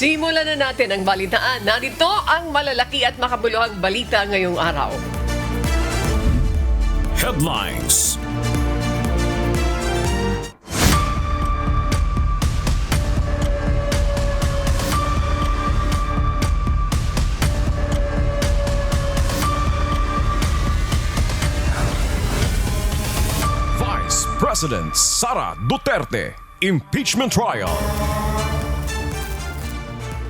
Simulan na natin ang balitaan. Narito ang malalaki at makabuluhang balita ngayong araw. Headlines. Vice President Sara Duterte, impeachment trial.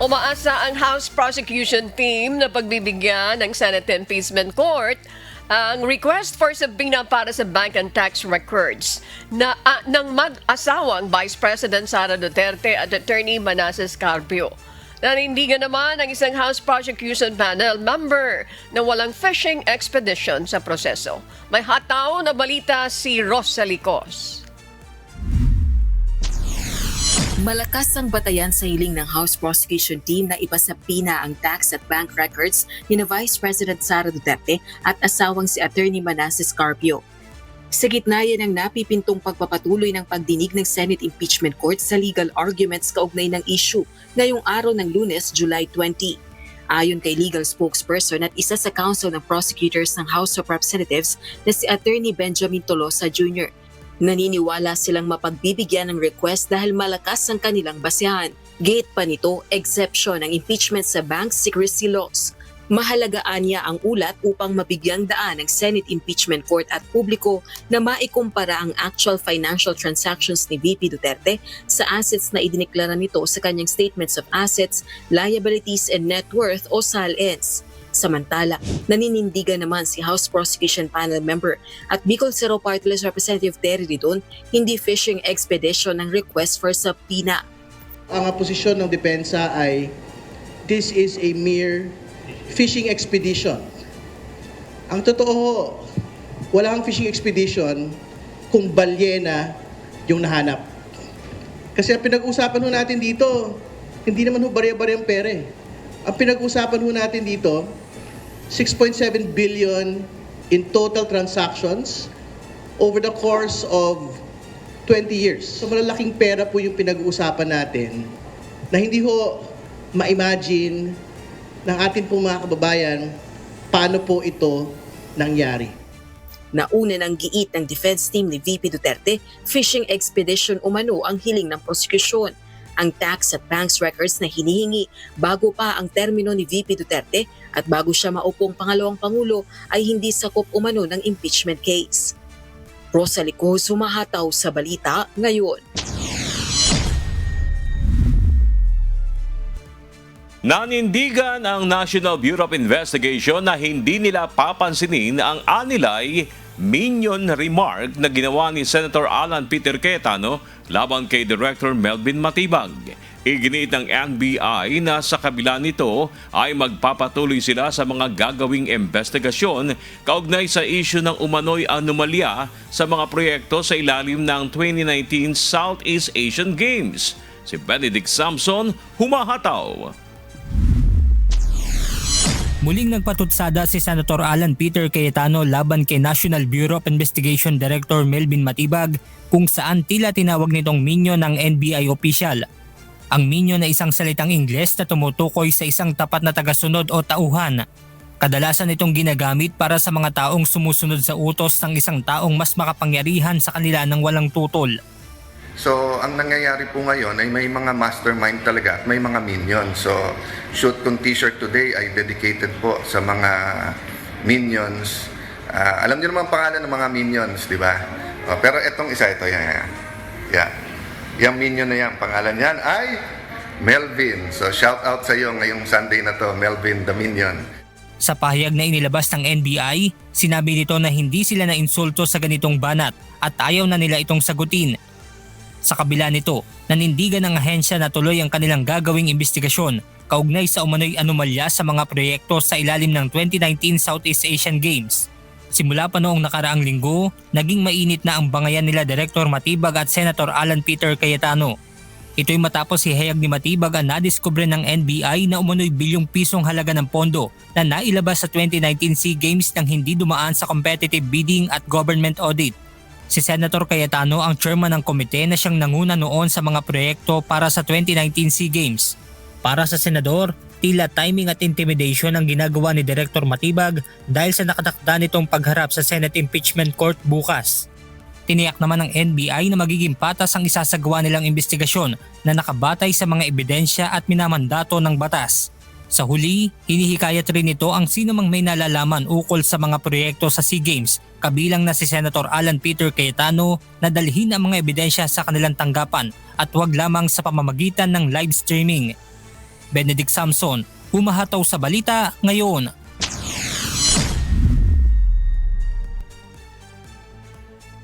Umaasa ang House Prosecution Team na pagbibigyan ng Senate Impeachment Court ang request for subpoena para sa bank and tax records ng mag-asawang Vice President Sara Duterte at Attorney Manasseh Carpio. Nanindigan naman ang isang House Prosecution Panel member na walang fishing expedition sa proseso. May hataw na balita si Rosalie Cos. Malakas ang batayan sa hiling ng House Prosecution Team na ipasabina ang tax at bank records ni na Vice President Sara Duterte at asawang si Attorney Manasseh Carpio. Sa gitna yan ang napipintong pagpapatuloy ng pagdinig ng Senate Impeachment Court sa legal arguments kaugnay ng issue ngayong araw ng Lunes, July 20. Ayon kay legal spokesperson at isa sa Council ng Prosecutors ng House of Representatives na si Attorney Benjamin Tolosa Jr., naniniwala silang mapagbibigyan ng request dahil malakas ang kanilang basehan. Gate pa nito, exception ang impeachment sa bank secrecy laws. Mahalagaan niya ang ulat upang mabigyang daan ng Senate Impeachment Court at publiko na maikumpara ang actual financial transactions ni VP Duterte sa assets na idineklara nito sa kanyang Statements of Assets, Liabilities and Net Worth o SALNs. Samantala, naninindigan naman si House Prosecution Panel member at Bicol Zero Party List Representative Terry Ridon hindi fishing expedition ng request for subpoena. Ang posisyon ng depensa ay this is a mere fishing expedition. Ang totoo, wala kang fishing expedition kung balyena yung nahanap. Kasi ang pinag-usapan ho natin dito, hindi naman ho barya-baryang pere. Ang pinag-usapan ho natin dito, 6.7 billion in total transactions over the course of 20 years. So malalaking pera po yung pinag-uusapan natin na hindi ho ma-imagine ng ating pong mga kababayan paano po ito nangyari. Nauna ng giit ng defense team ni VP Duterte, fishing expedition umano ang hiling ng prosekusyon. Ang tax at banks records na hinihingi bago pa ang termino ni VP Duterte at bago siya maupong pangalawang pangulo ay hindi sakop umano ng impeachment case. Rosalie Cos, humahataw sa balita ngayon. Nanindigan ang National Bureau of Investigation na hindi nila papansinin ang anilay minion remark na ginawa ni Senator Alan Peter Cayetano laban kay Director Melvin Matibag. Iginiit ng NBI na sa kabila nito ay magpapatuloy sila sa mga gagawing investigasyon kaugnay sa issue ng umano'y anomalya sa mga proyekto sa ilalim ng 2019 Southeast Asian Games. Si Benedict Samson, humahataw. Muling nagpatutsada si Senator Alan Peter Cayetano laban kay National Bureau of Investigation Director Melvin Matibag kung saan tila tinawag nitong minion ng NBI official. Ang minion na isang salitang Ingles na tumutukoy sa isang tapat na tagasunod o tauhan. Kadalasan itong ginagamit para sa mga taong sumusunod sa utos ng isang taong mas makapangyarihan sa kanila ng walang tutol. So, ang nangyayari po ngayon ay may mga mastermind talaga at may mga minions. So, shoot kong t-shirt today ay dedicated po sa mga minions. Alam niyo naman ang pangalan ng mga minions, di ba? Pero itong isa, ito, yan. Yung minion na yan, pangalan yan ay Melvin. So, shout out sa iyo ngayong Sunday na to, Melvin the Minion. Sa pahayag na inilabas ng NBI, sinabi nito na hindi sila na-insulto sa ganitong banat at ayaw na nila itong sagutin. Sa kabila nito, nanindigan ng ahensya na tuloy ang kanilang gagawing investigasyon kaugnay sa umano'y anomalya sa mga proyekto sa ilalim ng 2019 Southeast Asian Games. Simula pa noong nakaraang linggo, naging mainit na ang bangayan nila Director Matibag at Senator Alan Peter Cayetano. Ito'y matapos ihayag ni Matibag ang nadiskubre ng NBI na umano'y bilyong pisong halaga ng pondo na nailabas sa 2019 SEA Games nang hindi dumaan sa competitive bidding at government audit. Si Senator Cayetano ang chairman ng komite na siyang nanguna noon sa mga proyekto para sa 2019 SEA Games. Para sa senador, tila timing at intimidation ang ginagawa ni Director Matibag dahil sa nakatakda nitong pagharap sa Senate Impeachment Court bukas. Tiniyak naman ng NBI na magiging patas ang isasagawa nilang investigasyon na nakabatay sa mga ebidensya at minamandato ng batas. Sa huli, hinihikayat rin ito ang sinumang may nalalaman ukol sa mga proyekto sa SEA Games, kabilang na si Senator Alan Peter Cayetano, na dalhin ang mga ebidensya sa kanilang tanggapan at huwag lamang sa pamamagitan ng live streaming. Benedict Samson, humahataw sa balita ngayon.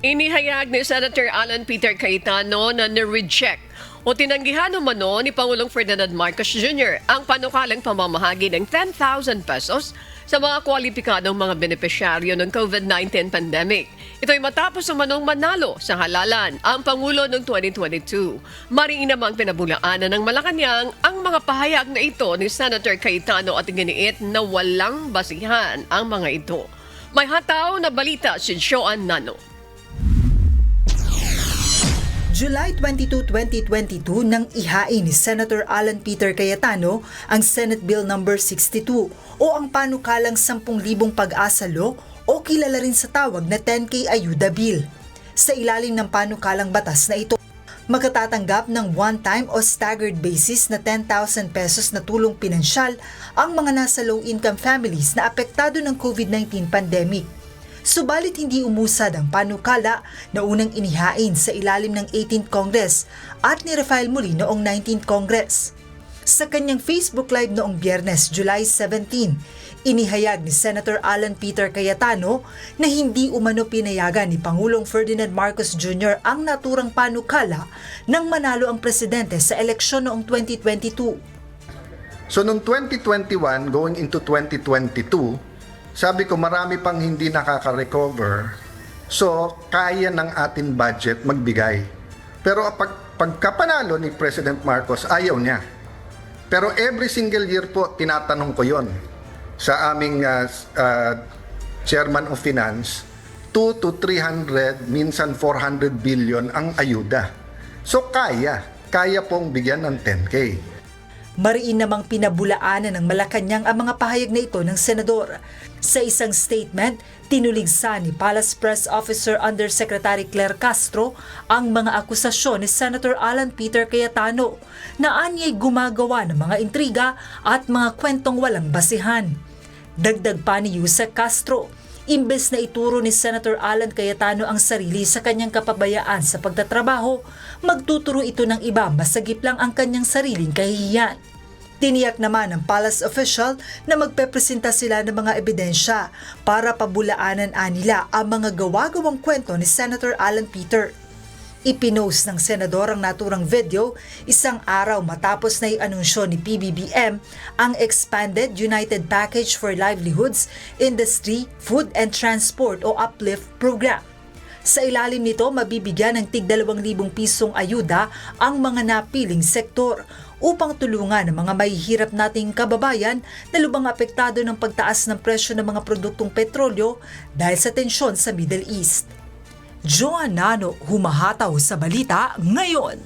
Inihayag ni Senator Alan Peter Cayetano na nireject o tinanggihan umano ni Pangulong Ferdinand Marcos Jr. ang panukalang pamamahagi ng 10,000 pesos sa mga kwalipikadong mga benepisyaryo ng COVID-19 pandemic. Ito'y matapos umanong manalo sa halalan ang Pangulo noong 2022. Mariin namang pinabulaanan ng Malacanang ang mga pahayag na ito ni Senator Cayetano at iginiit na walang basihan ang mga ito. May hataw na balita si Joan Nano. July 22, 2022 nang ihain ni Senator Alan Peter Cayetano ang Senate Bill No. 62 o ang panukalang 10,000 pag-asa law o kilala rin sa tawag na 10K Ayuda Bill. Sa ilalim ng panukalang batas na ito, magkatatanggap ng one-time o staggered basis na 10,000 pesos na tulong pinansyal ang mga nasa low-income families na apektado ng COVID-19 pandemic. Subalit hindi umusad ang panukala na unang inihain sa ilalim ng 18th Congress at nirefile muli noong 19th Congress. Sa kanyang Facebook Live noong Biyernes, July 17, inihayag ni Senator Alan Peter Cayetano na hindi umano pinayagan ni Pangulong Ferdinand Marcos Jr. ang naturang panukala nang manalo ang presidente sa eleksyon noong 2022. So noong 2021 going into 2022, sabi ko marami pang hindi nakaka-recover, so kaya ng ating budget magbigay. Pero pagkapanalo ni President Marcos, ayaw niya. Pero every single year po, tinatanong ko yon sa aming Chairman of Finance, 2 to 300, minsan 400 billion ang ayuda. So kaya pong bigyan ng 10K. Mariin namang pinabulaanan ng Malacanang ang mga pahayag na ito ng senador. Sa isang statement, tinuligsa ni Palace Press Officer Undersecretary Claire Castro ang mga akusasyon ni Senator Alan Peter Cayetano na anya'y gumagawa ng mga intriga at mga kwentong walang basihan. Dagdag pa ni Yusek Castro, imbes na ituro ni Senator Alan Cayetano ang sarili sa kanyang kapabayaan sa pagtatrabaho, magtuturo ito ng iba masagip lang ang kanyang sariling kahihiyan. Tiniyak naman ng palace official na magpepresenta sila ng mga ebidensya para pabulaanan nila ang mga gawa-gawang kwento ni Senator Alan Peter. Ipinost ng senador ang naturang video isang araw matapos na i-anunsyo ni PBBM ang Expanded United Package for Livelihoods, Industry, Food and Transport o UPLIFT program. Sa ilalim nito, mabibigyan ng tig 2,000 pisong ayuda ang mga napiling sektor upang tulungan ang mga mahihirap nating kababayan na lubang apektado ng pagtaas ng presyo ng mga produktong petrolyo dahil sa tensyon sa Middle East. Joan Nano, humahataw sa balita ngayon.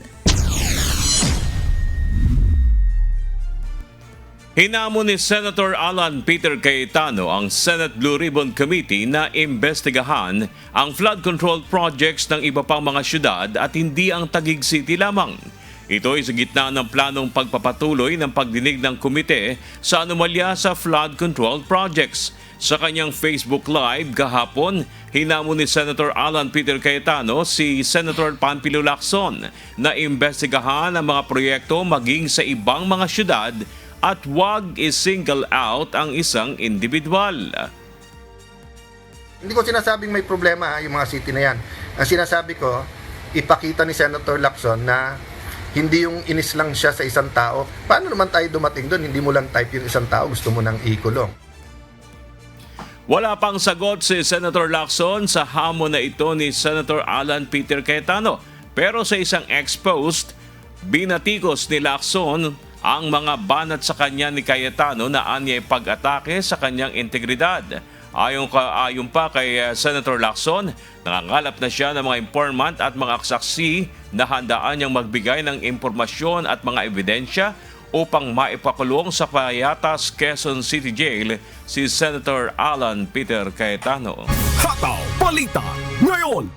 Hinamon ni Senator Alan Peter Cayetano ang Senate Blue Ribbon Committee na imbestigahan ang flood control projects ng iba pang mga syudad at hindi ang Taguig City lamang. Ito ay sa gitna ng planong pagpapatuloy ng pagdinig ng komite sa anomalya sa flood control projects. Sa kanyang Facebook Live kahapon, hinamon ni Senator Alan Peter Cayetano si Senator Panfilo Lacson na imbestigahan ang mga proyekto maging sa ibang mga syudad at huwag i-single out ang isang individual. Hindi ko sinasabing may problema yung mga city na yan. Ang sinasabi ko, ipakita ni Senator Lacson na hindi yung inis lang siya sa isang tao. Paano naman tayo dumating doon? Hindi mo lang type yung isang tao, gusto mo nang ikulong. Wala pang sagot si Senator Lacson sa hamon na ito ni Senator Alan Peter Cayetano. Pero sa isang ex-post, binatikos ni Lacson ang mga banat sa kanya ni Cayetano na anya'y pag-atake sa kanyang integridad. Ayon pa kay Senator Lacson, nangangalap na siya ng mga informant at mga saksi na handaan niyang magbigay ng impormasyon at mga ebidensya upang maipakulong sa Payatas, Quezon City Jail si Senator Alan Peter Cayetano. Hataw Balita ngayon.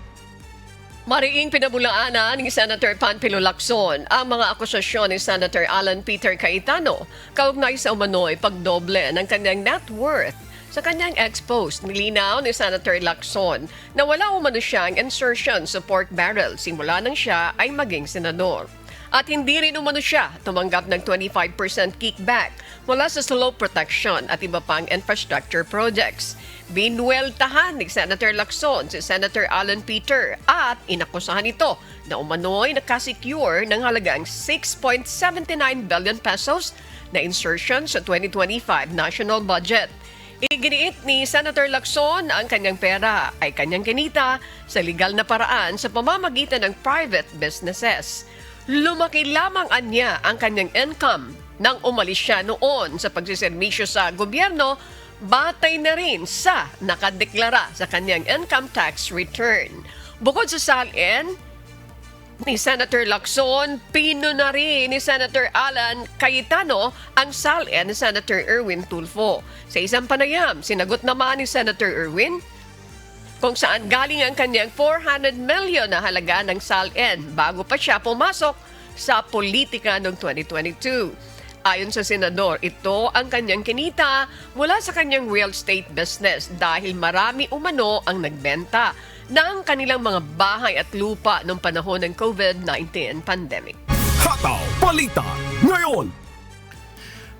Mariing pinabulaanan ni Senator Panfilo Lacson ang mga akusasyon ni Senator Alan Peter Cayetano kaugnay sa umano'y pagdoble ng kanyang net worth. Sa kanyang ex-post, nilinaw ni Senator Lacson na wala umano siyang insertion sa pork barrel simula nang siya ay maging senador. At hindi rin umano siya tumanggap ng 25% kickback mula sa slope protection at iba pang infrastructure projects. Binueltahan ni Senator Lacson si Senator Alan Peter at inakusahan ito na umano'y nakasecure ng halagang 6.79 billion pesos na insertion sa 2025 national budget. Iginiit ni Senator Lacson ang kanyang pera ay kanyang kinita sa legal na paraan sa pamamagitan ng private businesses. Lumaki lamang anya ang kanyang income nang umalis siya noon sa pagsiservisyo sa gobyerno, batay na rin sa nakadeklara sa kanyang income tax return. Bukod sa salin ni Senator Lacson, pino na rin ni Senator Alan Cayetano ang salin ni Senator Erwin Tulfo. Sa isang panayam, sinagot naman ni Senator Erwin kung saan galing ang kanyang 400 million na halaga ng salin bago pa siya pumasok sa politika noong 2022. Ayon sa senador, ito ang kanyang kinita mula sa kanyang real estate business dahil marami umano ang nagbenta ng kanilang mga bahay at lupa noong panahon ng COVID-19 pandemic. Hataw Balita ngayon.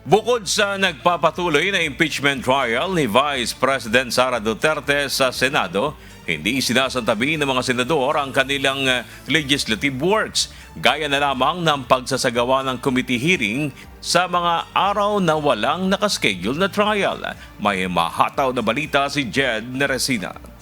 Bukod sa nagpapatuloy na impeachment trial ni Vice President Sara Duterte sa Senado, hindi sinasantabi ng mga senador ang kanilang legislative works, gaya na lamang ng pagsasagawa ng committee hearing sa mga araw na walang nakaschedule na trial. May mahataw na balita si Jed Neresina.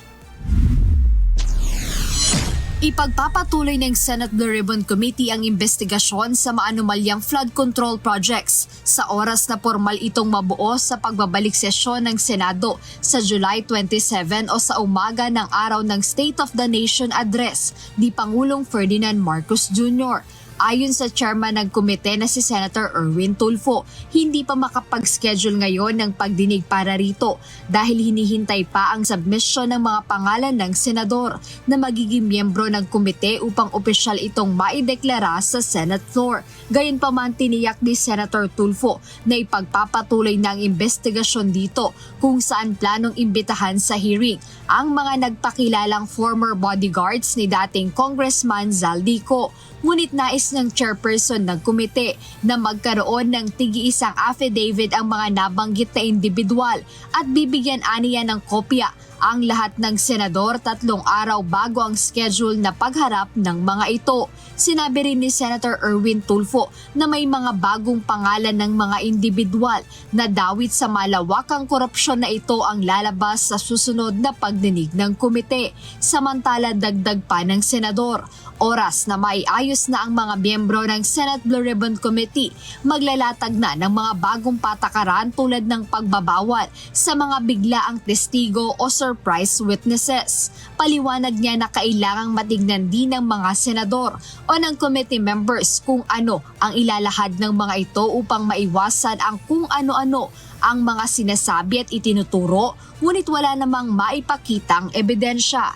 Ipagpapatuloy ng Senate Blue Ribbon Committee ang investigasyon sa maanumalyang flood control projects sa oras na formal itong mabuo sa pagbabalik sesyon ng Senado sa July 27 o sa umaga ng araw ng State of the Nation Address ni Pangulong Ferdinand Marcos Jr. Ayon sa chairman ng komite na si Senator Erwin Tulfo, hindi pa makapag-schedule ngayon ng pagdinig para rito dahil hinihintay pa ang submission ng mga pangalan ng senador na magiging miyembro ng komite upang opisyal itong maideklara sa Senate floor. Gayunpaman, tiniyak ni Senator Tulfo na ipagpapatuloy ng investigasyon dito kung saan planong imbitahan sa hearing ang mga nagpakilalang former bodyguards ni dating Congressman Zaldico. Ngunit nais ng chairperson ng komite na magkaroon ng tigi-isang affidavit ang mga nabanggit na individual at bibigyan aniya ng kopya ang lahat ng senador 3 araw bago ang schedule na pagharap ng mga ito. Sinabi rin ni Senator Erwin Tulfo na may mga bagong pangalan ng mga individual na dawit sa malawakang korupsyon na ito ang lalabas sa susunod na pagdinig ng komite. Samantala, dagdag pa ng senador, oras na maiayos na ang mga miyembro ng Senate Blue Ribbon Committee, maglalatag na ng mga bagong patakaran tulad ng pagbabawal sa mga biglaang testigo o surprise witnesses. Paliwanag niya na kailangang matignan din ng mga senador o ng committee members kung ano ang ilalahad ng mga ito upang maiwasan ang kung ano-ano ang mga sinasabi at itinuturo, ngunit wala namang maipakitang ebidensya.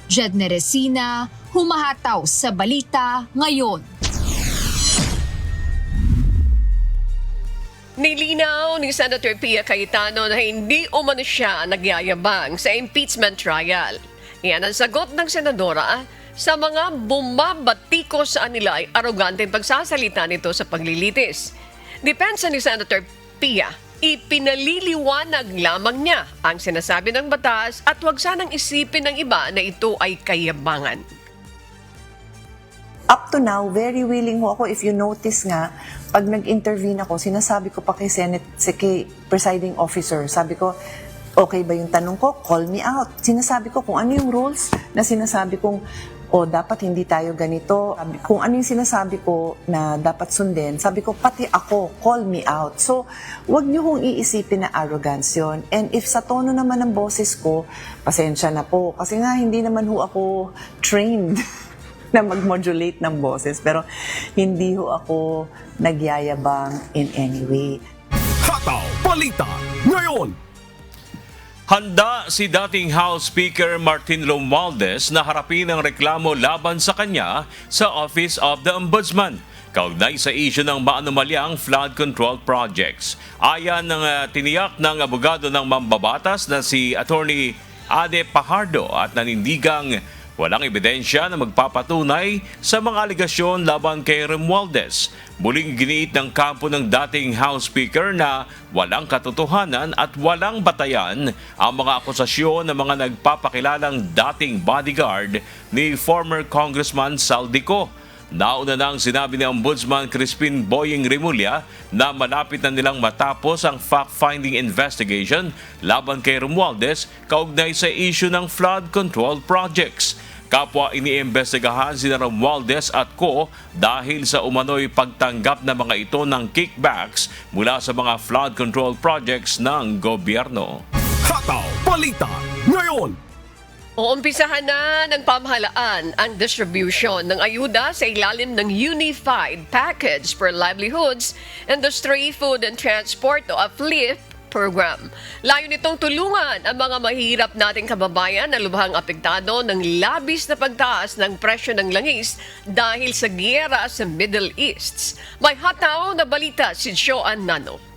Jed Neresina, humahataw sa balita ngayon. Nilinaw ni Senator Pia Cayetano na hindi umano siya nagyayabang sa impeachment trial. Yan ang sagot ng senadora sa mga bumabatikos sa kanila ay aroganteng pagsasalita nito sa paglilitis. Depensa ni Senator Pia, ipinaliliwanag lamang niya ang sinasabi ng batas at huwag sanang isipin ng iba na ito ay kayabangan. Up to now, very willing ho ako. If you notice nga, pag nag-intervene ako, sinasabi ko pa kay kay presiding officer, sabi ko, okay ba yung tanong ko? Call me out. Sinasabi ko kung ano yung rules na sinasabi kong, dapat hindi tayo ganito. Kung ano yung sinasabi ko na dapat sundin, sabi ko, pati ako, call me out. So, wag niyo hong iisipin na arrogance yun. And if sa tono naman ng boses ko, pasensya na po. Kasi nga, hindi naman ho ako trained na mag-modulate ng boses. Pero hindi ho ako nagyayabang in any way. Hataw Balita ngayon. Handa si dating House Speaker Martin Romualdez na harapin ang reklamo laban sa kanya sa Office of the Ombudsman kaugnay sa issue ng maanumalyang flood control projects. Ayan ng tiniyak ng abogado ng mambabatas na si Attorney Ade Pajardo at nanindigang walang ebidensya na magpapatunay sa mga aligasyon laban kay Romualdez. Muling giniit ng kampo ng dating House Speaker na walang katotohanan at walang batayan ang mga akusasyon ng mga nagpapakilalang dating bodyguard ni former Congressman Saldico. Nauna nang sinabi ni Ombudsman Crispin Boying Remulla na malapit na nilang matapos ang fact-finding investigation laban kay Romualdez kaugnay sa issue ng flood control projects. Kapwa iniimbestigahan si Romualdez at co dahil sa umano'y pagtanggap ng mga ito ng kickbacks mula sa mga flood control projects ng gobyerno. Hataw Balita ngayon. Uumpisahan na ng pamahalaan ang distribution ng ayuda sa ilalim ng Unified Package for Livelihoods, Industry, Food and Transport o UPLIFT program. Layo nitong tulungan ang mga mahirap nating kababayan na lubhang apektado ng labis na pagtaas ng presyo ng langis dahil sa giyera sa Middle East. May hataw na balita si Joan Nano.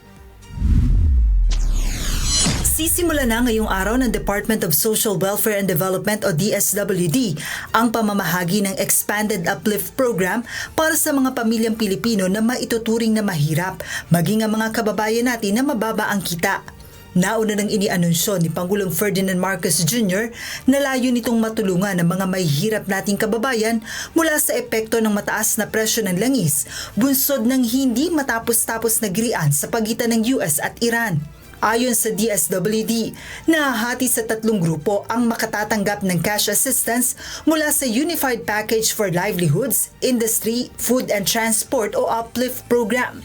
Sisimula na ngayong araw ng Department of Social Welfare and Development o DSWD ang pamamahagi ng Expanded Uplift Program para sa mga pamilyang Pilipino na maituturing na mahirap, maging ang mga kababayan natin na mababa ang kita. Nauna nang inianunsyo ni Pangulong Ferdinand Marcos Jr. na layo nitong matulungan ang mga mahihirap nating kababayan mula sa epekto ng mataas na presyo ng langis, bunsod ng hindi matapos-tapos na girian sa pagitan ng US at Iran. Ayon sa DSWD, nahahati sa 3 grupo ang makatatanggap ng cash assistance mula sa Unified Package for Livelihoods, Industry, Food and Transport o UPLIFT program.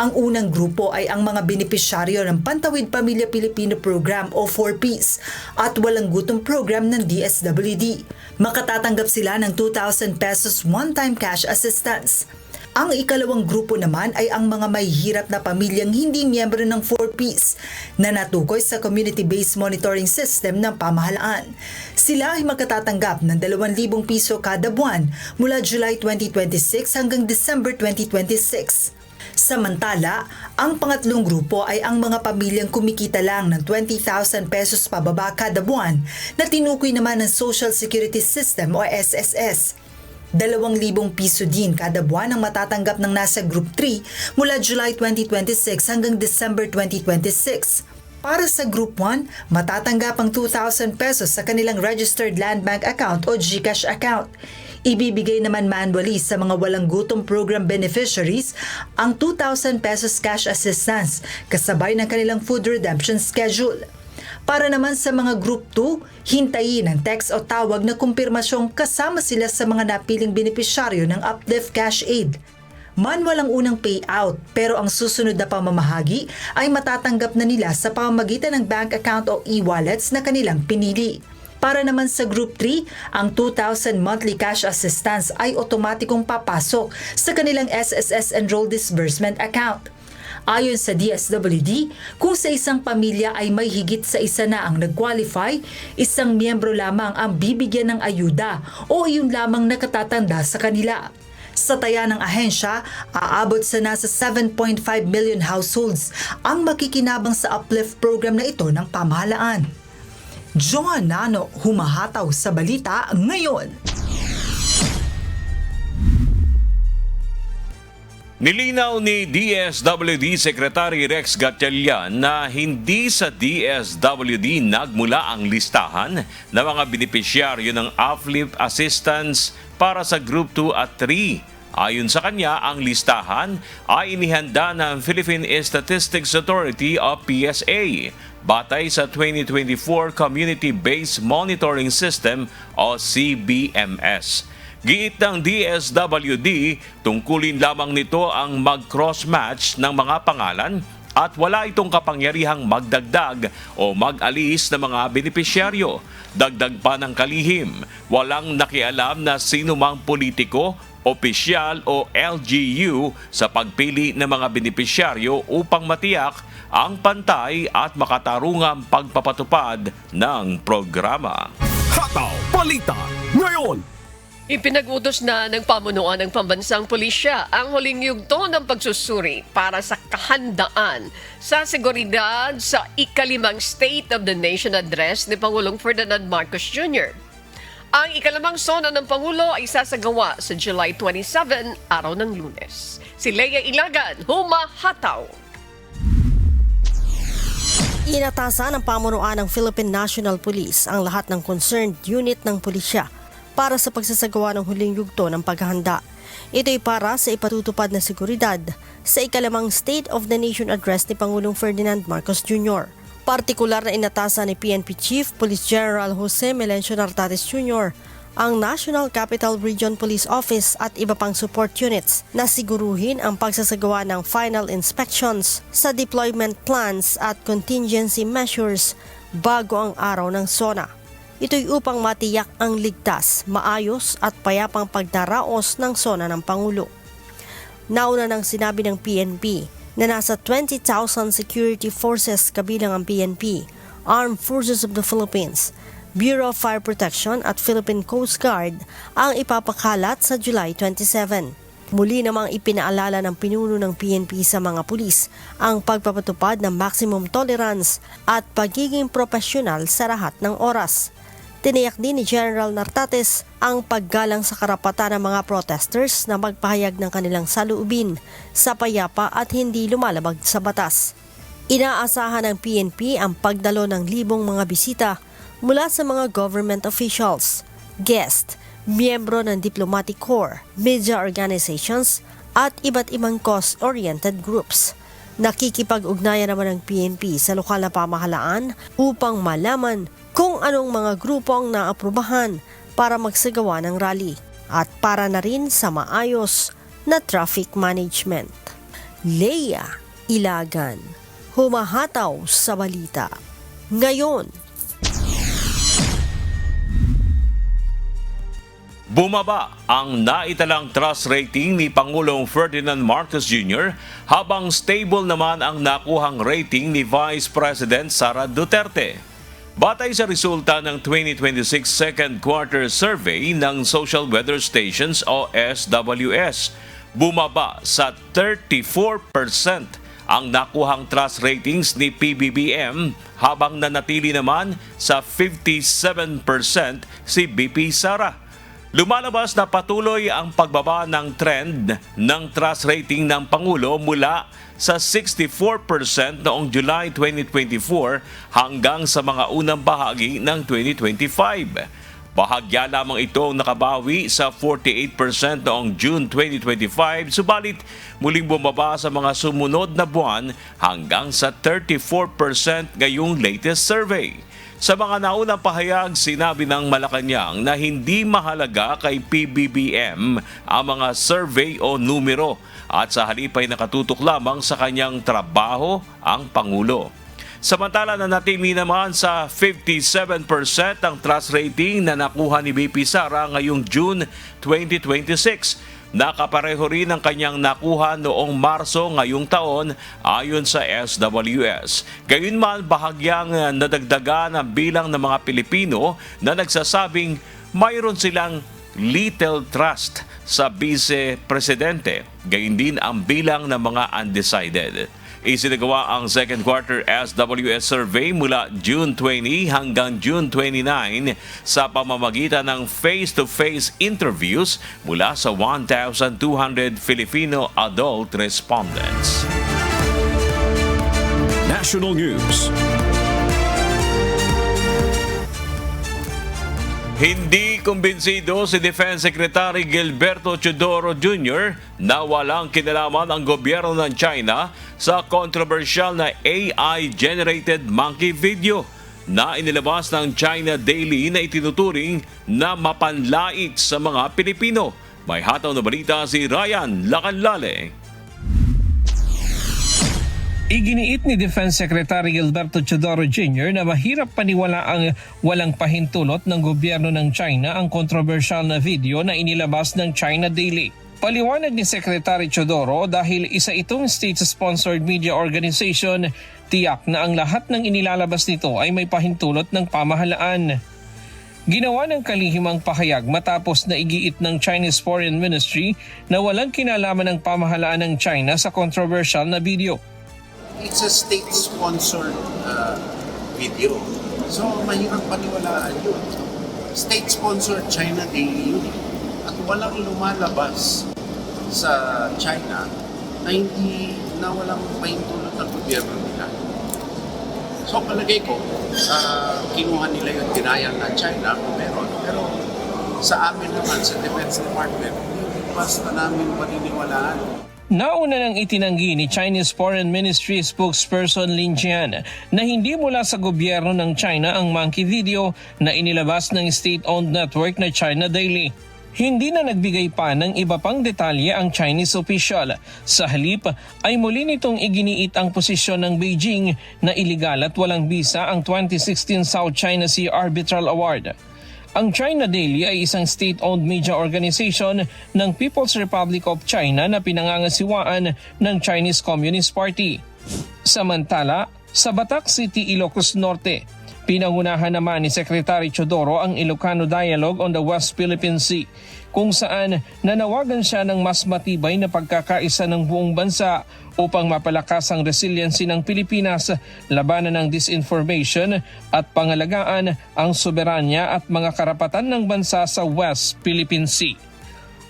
Ang unang grupo ay ang mga benepisyaryo ng Pantawid Pamilya Pilipino Program o 4Ps at Walang Gutom Program ng DSWD. Makatatanggap sila ng 2,000 pesos one-time cash assistance. Ang ikalawang grupo naman ay ang mga mahihirap na pamilyang hindi miyembro ng 4Ps na natukoy sa Community-Based Monitoring System ng pamahalaan. Sila ay magkatatanggap ng 2,000 piso kada buwan mula July 2026 hanggang December 2026. Samantala, ang pangatlong grupo ay ang mga pamilyang kumikita lang ng 20,000 pesos pababa kada buwan na tinukoy naman ng Social Security System o SSS. 2,000 piso din kada buwan ang matatanggap ng nasa Group 3 mula July 2026 hanggang December 2026. Para sa Group 1, matatanggap ang 2,000 pesos sa kanilang Registered Land Bank Account o GCash account. Ibibigay naman manually sa mga walang gutom program beneficiaries ang 2,000 pesos cash assistance kasabay ng kanilang food redemption schedule. Para naman sa mga Group 2, hintayin ang text o tawag na kumpirmasyong kasama sila sa mga napiling benepisyaryo ng Uplift Cash Aid. Manual ang unang payout pero ang susunod na pamamahagi ay matatanggap na nila sa pamamagitan ng bank account o e-wallets na kanilang pinili. Para naman sa Group 3, ang 2,000 monthly cash assistance ay otomatikong papasok sa kanilang SSS Enrolled Disbursement Account. Ayon sa DSWD, kung sa isang pamilya ay may higit sa isa na ang nag-qualify, isang miyembro lamang ang bibigyan ng ayuda o iyon lamang nakatatanda sa kanila. Sa taya ng ahensya, aabot sa nasa 7.5 million households ang makikinabang sa Uplift program na ito ng pamahalaan. Joan Nano, humahataw sa balita ngayon. Nilinaw ni DSWD Secretary Rex Gatchalian na hindi sa DSWD nagmula ang listahan ng mga benepisyaryo ng UPLIFT assistance para sa Group 2 at 3. Ayon sa kanya, ang listahan ay inihanda ng Philippine Statistics Authority o PSA batay sa 2024 Community-Based Monitoring System o CBMS. Giit ng DSWD, tungkulin lamang nito ang mag-cross-match ng mga pangalan at wala itong kapangyarihang magdagdag o mag-alis ng mga benepisyaryo. Dagdag pa ng kalihim, walang nakialam na sino mang politiko, opisyal o LGU sa pagpili ng mga benepisyaryo upang matiyak ang pantay at makatarungang pagpapatupad ng programa. Hataw Balita ngayon. Ipinag-utos na ng pamunuan ng pambansang pulisya ang huling yugto ng pagsusuri para sa kahandaan sa seguridad sa ikalimang State of the Nation Address ni Pangulong Ferdinand Marcos Jr. Ang ikalimang sona ng Pangulo ay sasagawa sa July 27, araw ng Lunes. Si Leia Ilagan, humahataw! Inatasan ng pamunuan ng Philippine National Police ang lahat ng concerned unit ng pulisya para sa pagsasagawa ng huling yugto ng paghahanda. Ito'y para sa ipatutupad na seguridad sa ikalimang State of the Nation Address ni Pangulong Ferdinand Marcos Jr. Partikular na inatasan ni PNP Chief Police General Jose Melencio Nartates Jr. ang National Capital Region Police Office at iba pang support units na siguruhin ang pagsasagawa ng final inspections sa deployment plans at contingency measures bago ang araw ng SONA. Ito'y upang matiyak ang ligtas, maayos at payapang pagdaraos ng SONA ng Pangulo. Nauna nang sinabi ng PNP na nasa 20,000 security forces kabilang ang PNP, Armed Forces of the Philippines, Bureau of Fire Protection at Philippine Coast Guard ang ipapakalat sa July 27. Muli namang ipinaalala ng pinuno ng PNP sa mga pulis ang pagpapatupad ng maximum tolerance at pagiging profesional sa lahat ng oras. Tiniyak din ni General Nartates ang paggalang sa karapatan ng mga protesters na magpahayag ng kanilang saloobin sa payapa at hindi lumalabag sa batas. Inaasahan ng PNP ang pagdalo ng libong mga bisita mula sa mga government officials, guest, miyembro ng diplomatic corps, media organizations at iba't ibang cause-oriented groups. Nakikipag-ugnayan naman ng PNP sa lokal na pamahalaan upang malaman kung anong mga grupo ang naaprubahan para magsagawa ng rally at para na rin sa maayos na traffic management. Leia Ilagan, humahataw sa balita. Ngayon, bumaba ang naitalang trust rating ni Pangulong Ferdinand Marcos Jr. habang stable naman ang nakuhang rating ni Vice President Sara Duterte. Batay sa resulta ng 2026 second quarter survey ng Social Weather Stations o SWS, bumaba sa 34% ang nakuhang trust ratings ni PBBM habang nanatili naman sa 57% si BP Sara. Lumalabas na patuloy ang pagbaba ng trend ng trust rating ng Pangulo mula sa 64% noong July 2024 hanggang sa mga unang bahagi ng 2025. Bahagya lamang ito nakabawi sa 48% noong June 2025, subalit muling bumaba sa mga sumunod na buwan hanggang sa 34% ngayong latest survey. Sa mga naunang pahayag, sinabi ng Malacanang na hindi mahalaga kay PBBM ang mga survey o numero at sa halip ay nakatutok lamang sa kanyang trabaho ang Pangulo. Samantala nanatili naman sa 57% ang trust rating na nakuha ni BP Sara ngayong June 2026. Nakapareho rin ang kanyang nakuha noong Marso ngayong taon ayon sa SWS. Gayunman, bahagyang nadagdagan ang bilang ng mga Pilipino na nagsasabing mayroon silang little trust sa Vice-Presidente. Gayon din ang bilang ng mga undecided. Isinagawa ang second quarter SWS survey mula June 20 hanggang June 29 sa pamamagitan ng face-to-face interviews mula sa 1,200 Filipino adult respondents. National News. Hindi kumbinsido si Defense Secretary Gilberto Teodoro Jr. na walang kinalaman ang gobyerno ng China sa controversial na AI-generated monkey video na inilabas ng China Daily na itinuturing na mapanlait sa mga Pilipino. May hataw na balita si Ryan Lacanlale. Iginiit ni Defense Secretary Gilberto Teodoro Jr. na mahirap paniwala ang walang pahintulot ng gobyerno ng China ang kontrobersyal na video na inilabas ng China Daily. Paliwanag ni Secretary Teodoro dahil isa itong state-sponsored media organization, tiyak na ang lahat ng inilalabas nito ay may pahintulot ng pamahalaan. Ginawa ng kalihimang pahayag matapos na igiit ng Chinese Foreign Ministry na walang kinalaman ng pamahalaan ng China sa controversial na video. It's a state-sponsored video. So, mahirap paniwalaan yun. State-sponsored China Daily yun. At walang lumalabas sa China na walang pahintulot ng gobyerno nila. So, palagay ko, kinuha nila yung denial na China kung meron. Pero sa amin naman, sa Defense Department, hindi basta namin paniniwalaan. Nauna nang itinanggi ni Chinese Foreign Ministry spokesperson Lin Jian na hindi mula sa gobyerno ng China ang monkey video na inilabas ng state-owned network na China Daily. Hindi na nagbigay pa ng iba pang detalye ang Chinese official. Sa halip ay muli nitong iginiit ang posisyon ng Beijing na iligal at walang bisa ang 2016 South China Sea Arbitral Award. Ang China Daily ay isang state-owned media organization ng People's Republic of China na pinangangasiwaan ng Chinese Communist Party. Samantala, sa Batac City, Ilocos Norte, pinangunahan naman ni Secretary Teodoro ang Ilocano Dialogue on the West Philippine Sea, kung saan nanawagan siya ng mas matibay na pagkakaisa ng buong bansa upang mapalakas ang resiliency ng Pilipinas, labanan ng disinformation at pangalagaan ang soberanya at mga karapatan ng bansa sa West Philippine Sea.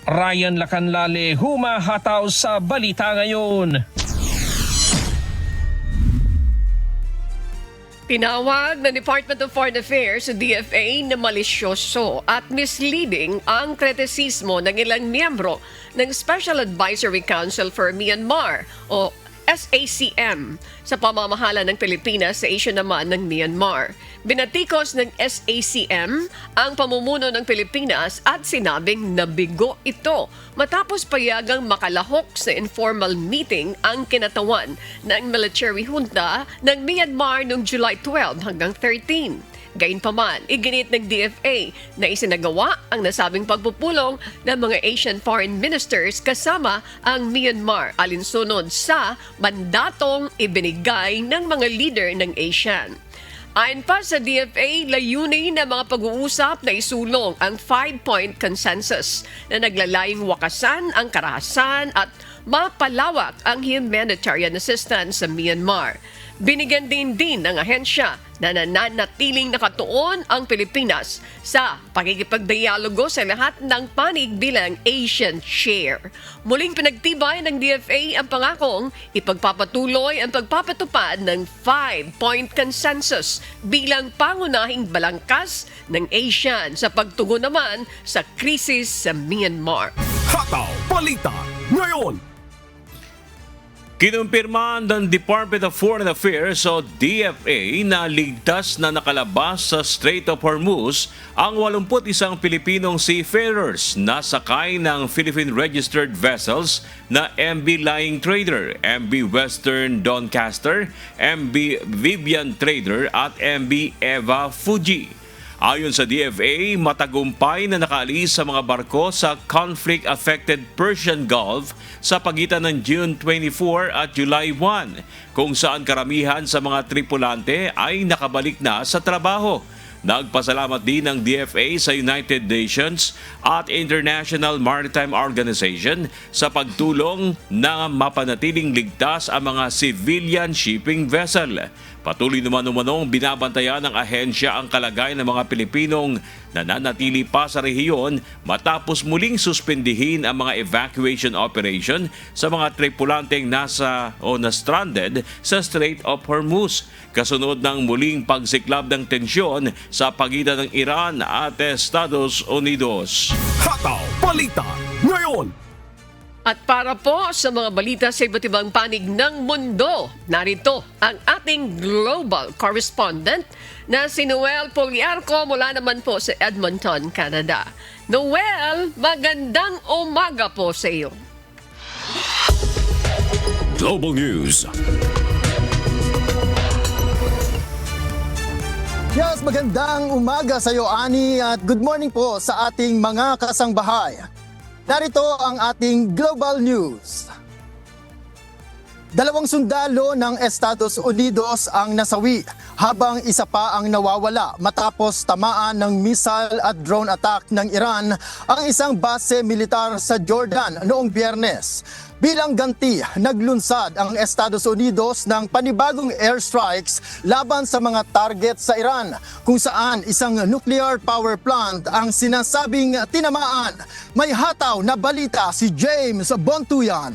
Ryan Lacanlale, humahataw sa Balita Ngayon. Tinawag ng Department of Foreign Affairs sa DFA na malisyoso at misleading ang kritisismo ng ilang miyembro ng Special Advisory Council for Myanmar o SACM sa pamamahala ng Pilipinas sa Asia naman ng Myanmar. Binatikos ng SACM ang pamumuno ng Pilipinas at sinabing nabigo ito matapos payagang makalahok sa informal meeting ang kinatawan ng military junta ng Myanmar noong July 12 hanggang 13. Gayunpaman, iginit ng DFA na isinagawa ang nasabing pagpupulong ng mga Asian foreign ministers kasama ang Myanmar alinsunod sa mandatong ibinigay ng mga leader ng ASEAN. Ayon pa sa DFA, layunin ng mga pag-uusap na isulong ang 5-point consensus na naglalayong wakasan ang karahasan at mapalawak ang humanitarian assistance sa Myanmar. Binigyan din ng ahensya na nananatiling nakatuon ang Pilipinas sa pakikipagdialogo sa lahat ng panig bilang Asian share. Muling pinagtibay ng DFA ang pangakong ipagpapatuloy ang pagpapatupad ng 5-point consensus bilang pangunahing balangkas ng ASEAN sa pagtugon naman sa krisis sa Myanmar. Hataw Balita Ngayon. Kinumpirma ng Department of Foreign Affairs o DFA na ligtas na nakalabas sa Strait of Hormuz ang 81 Pilipinong seafarers na sakay ng Philippine registered vessels na MV Lying Trader, MV Western Doncaster, MV Vivian Trader at MV Eva Fuji. Ayon sa DFA, matagumpay na nakaalis sa mga barko sa conflict-affected Persian Gulf sa pagitan ng June 24 at July 1, kung saan karamihan sa mga tripulante ay nakabalik na sa trabaho. Nagpasalamat din ng DFA sa United Nations at International Maritime Organization sa pagtulong na mapanatiling ligtas ang mga civilian shipping vessel. Patuloy naman umanong binabantayan ng ahensya ang kalagayan ng mga Pilipinong nananatili pa sa rehiyon matapos muling suspendihin ang mga evacuation operation sa mga tripulanteng nasa o na-stranded sa Strait of Hormuz, kasunod ng muling pagsiklab ng tensyon sa pagitan ng Iran at Estados Unidos. Hataw Balita Ngayon. At para po sa mga balita sa iba't ibang panig ng mundo, narito ang ating global correspondent na si Noel Poliarco mula naman po sa Edmonton, Canada. Noel, magandang umaga po sa iyo. Global News. Yes, magandang umaga sa iyo, Ani, at good morning po sa ating mga kasangbahay. Narito ang ating global news. 2 sundalo ng Estados Unidos ang nasawi habang isa pa ang nawawala matapos tamaan ng missile at drone attack ng Iran ang isang base militar sa Jordan noong Biyernes. Bilang ganti, naglunsad ang Estados Unidos ng panibagong airstrikes laban sa mga target sa Iran, kung saan isang nuclear power plant ang sinasabing tinamaan. May hataw na balita si James Bontuyan.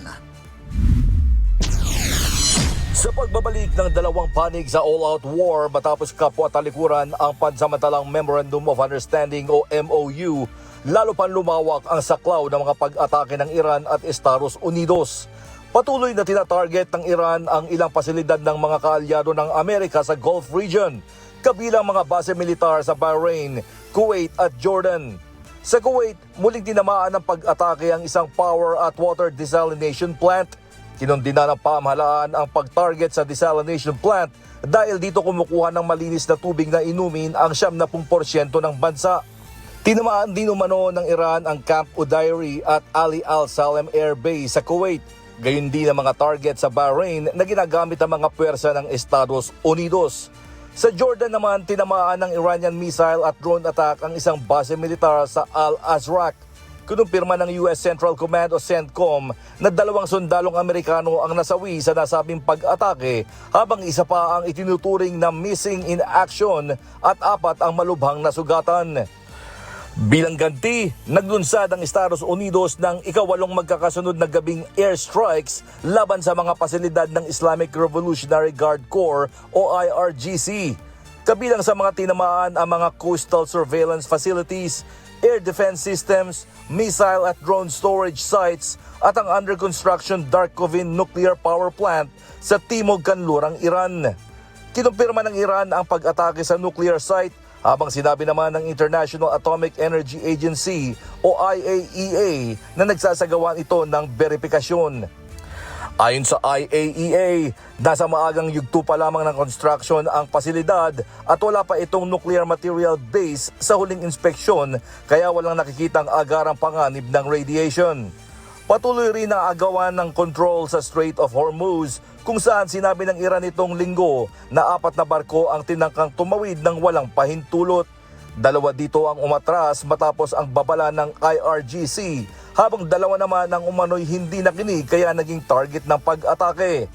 Sa pagbabalik ng dalawang panig sa all-out war matapos kapwa-talikuran ang pansamantalang Memorandum of Understanding o MOU, lalo pang lumawak ang saklaw ng mga pag-atake ng Iran at Estados Unidos. Patuloy na tinatarget ng Iran ang ilang pasilidad ng mga kaalyado ng Amerika sa Gulf region, kabilang mga base militar sa Bahrain, Kuwait at Jordan. Sa Kuwait, muling tinamaan ng pag-atake ang isang power at water desalination plant. Kinundina ng pamahalaan ang pag-target sa desalination plant dahil dito kumukuha ng malinis na tubig na inumin ang 70% ng bansa. Tinamaan din umano ng Iran ang Camp Udairi at Ali Al Salem Air Base sa Kuwait. Gayon din ang mga target sa Bahrain na ginagamit ng mga puwersa ng Estados Unidos. Sa Jordan naman, tinamaan ng Iranian missile at drone attack ang isang base militar sa Al-Azraq. Kinumpirma ng US Central Command o CENTCOM na 2 sundalong Amerikano ang nasawi sa nasabing pag-atake habang isa pa ang itinuturing na missing in action at 4 ang malubhang nasugatan. Bilang ganti, naglunsad ang Estados Unidos ng ika-8 magkakasunod na gabing airstrikes laban sa mga pasilidad ng Islamic Revolutionary Guard Corps o IRGC. Kabilang sa mga tinamaan ang mga coastal surveillance facilities, air defense systems, missile at drone storage sites at ang under construction Darkovin nuclear power plant sa Timog Kanlurang Iran. Kinumpirma ng Iran ang pag-atake sa nuclear site habang sinabi naman ng International Atomic Energy Agency o IAEA na nagsasagawa ito ng beripikasyon. Ayon sa IAEA, nasa maagang yugto pa lamang ng construction ang pasilidad at wala pa itong nuclear material base sa huling inspeksyon kaya walang nakikitang agarang panganib ng radiation. Patuloy rin ang agawan ng control sa Strait of Hormuz kung saan sinabi ng Iran itong linggo na 4 na barko ang tinangkang tumawid ng walang pahintulot. 2 dito ang umatras matapos ang babala ng IRGC habang 2 naman ang umano'y hindi nakinig kaya naging target ng pag-atake.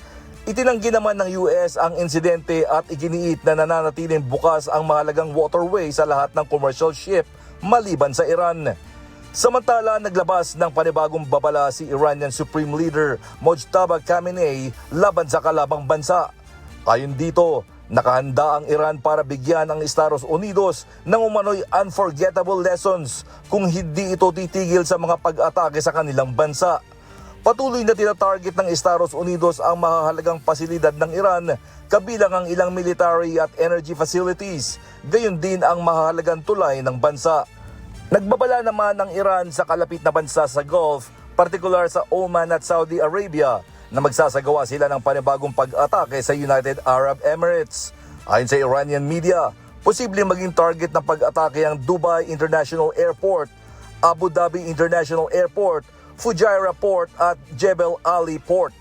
Itinanggi naman ng US ang insidente at iginiit na nananatiling bukas ang mahalagang waterway sa lahat ng commercial ship maliban sa Iran. Samantala, naglabas ng panibagong babala si Iranian Supreme Leader Mojtaba Khamenei laban sa kalabang bansa. Ayon dito, nakahanda ang Iran para bigyan ang Estados Unidos ng umano'y unforgettable lessons kung hindi ito titigil sa mga pag-atake sa kanilang bansa. Patuloy na tinatarget ng Estados Unidos ang mahahalagang pasilidad ng Iran, kabilang ang ilang military at energy facilities, gayon din ang mahahalagang tulay ng bansa. Nagbabala naman ang Iran sa kalapit na bansa sa Gulf, partikular sa Oman at Saudi Arabia, na magsasagawa sila ng panibagong pag-atake sa United Arab Emirates. Ayon sa Iranian media, posibleng maging target ng pag-atake ang Dubai International Airport, Abu Dhabi International Airport, Fujairah Port at Jebel Ali Port.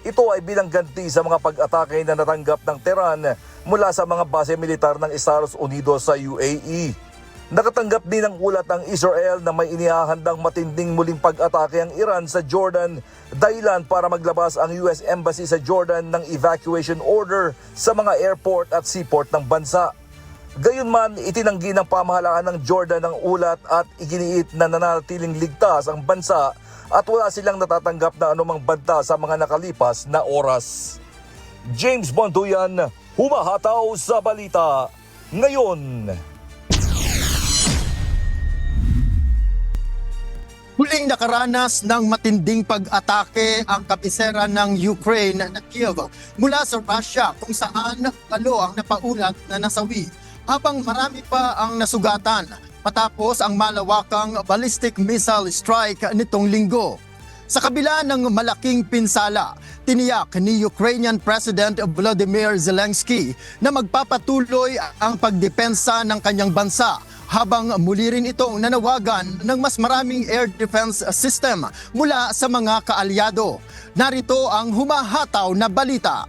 Ito ay bilang ganti sa mga pag-atake na natanggap ng Tehran mula sa mga base militar ng Estados Unidos sa UAE. Nakatanggap din ng ulat ang Israel na may inihahandang matinding muling pag-atake ang Iran sa Jordan, dahilan para maglabas ang US Embassy sa Jordan ng evacuation order sa mga airport at seaport ng bansa. Gayunman, itinanggi ng pamahalaan ng Jordan ang ulat at iginiit na nananatiling ligtas ang bansa at wala silang natatanggap na anumang banta sa mga nakalipas na oras. James Bontuyan, humahataw sa balita ngayon. Huling nakaranas ng matinding pag-atake ang kabisera ng Ukraine na Kiev mula sa Russia, kung saan 8 ang napaulat na nasawi habang marami pa ang nasugatan matapos ang malawakang ballistic missile strike nitong linggo. Sa kabila ng malaking pinsala, tiniyak ni Ukrainian President Volodymyr Zelensky na magpapatuloy ang pagdepensa ng kanyang bansa habang muli rin itong nanawagan ng mas maraming air defense system mula sa mga kaalyado. Narito ang humahataw na balita.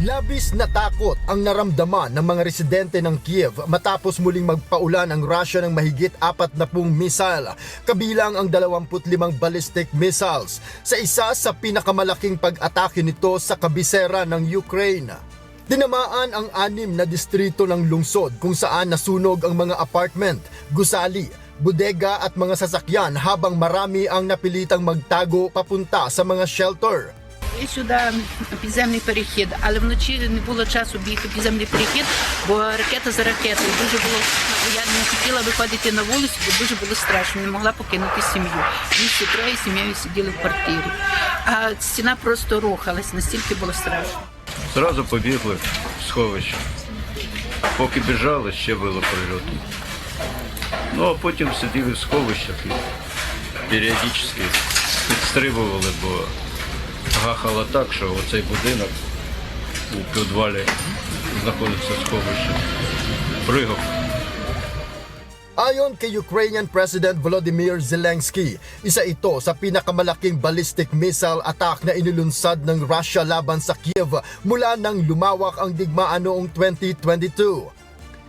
Labis na takot ang naramdaman ng mga residente ng Kiev matapos muling magpaulan ang Russia ng mahigit 40 missile, kabilang ang 25 ballistic missiles, sa isa sa pinakamalaking pag-atake nito sa kabisera ng Ukraine. Tinamaan ang 6 na distrito ng lungsod kung saan nasunog ang mga apartment, gusali, bodega at mga sasakyan habang marami ang napilitang magtago papunta sa mga shelter. І сюди підземний перехід, але вночі не було часу бігти підземний перехід, бо ракета за ракетою. Дуже було, я не хотіла виходити на вулицю, бо дуже було страшно, не могла покинути сім'ю. Всі троє сім'єю сиділи в квартирі. А стіна просто рухалась, настільки було страшно. Зразу побігли в сховище. Поки біжали, ще було прильоти. Ну, а потім сиділи в сховищах і періодично підстрибували, бо гахало так, що оцей будинок у підвалі знаходиться сховище. Пригав. Ayon kay Ukrainian President Volodymyr Zelensky, isa ito sa pinakamalaking ballistic missile attack na inilunsad ng Russia laban sa Kiev mula nang lumawak ang digmaan noong 2022.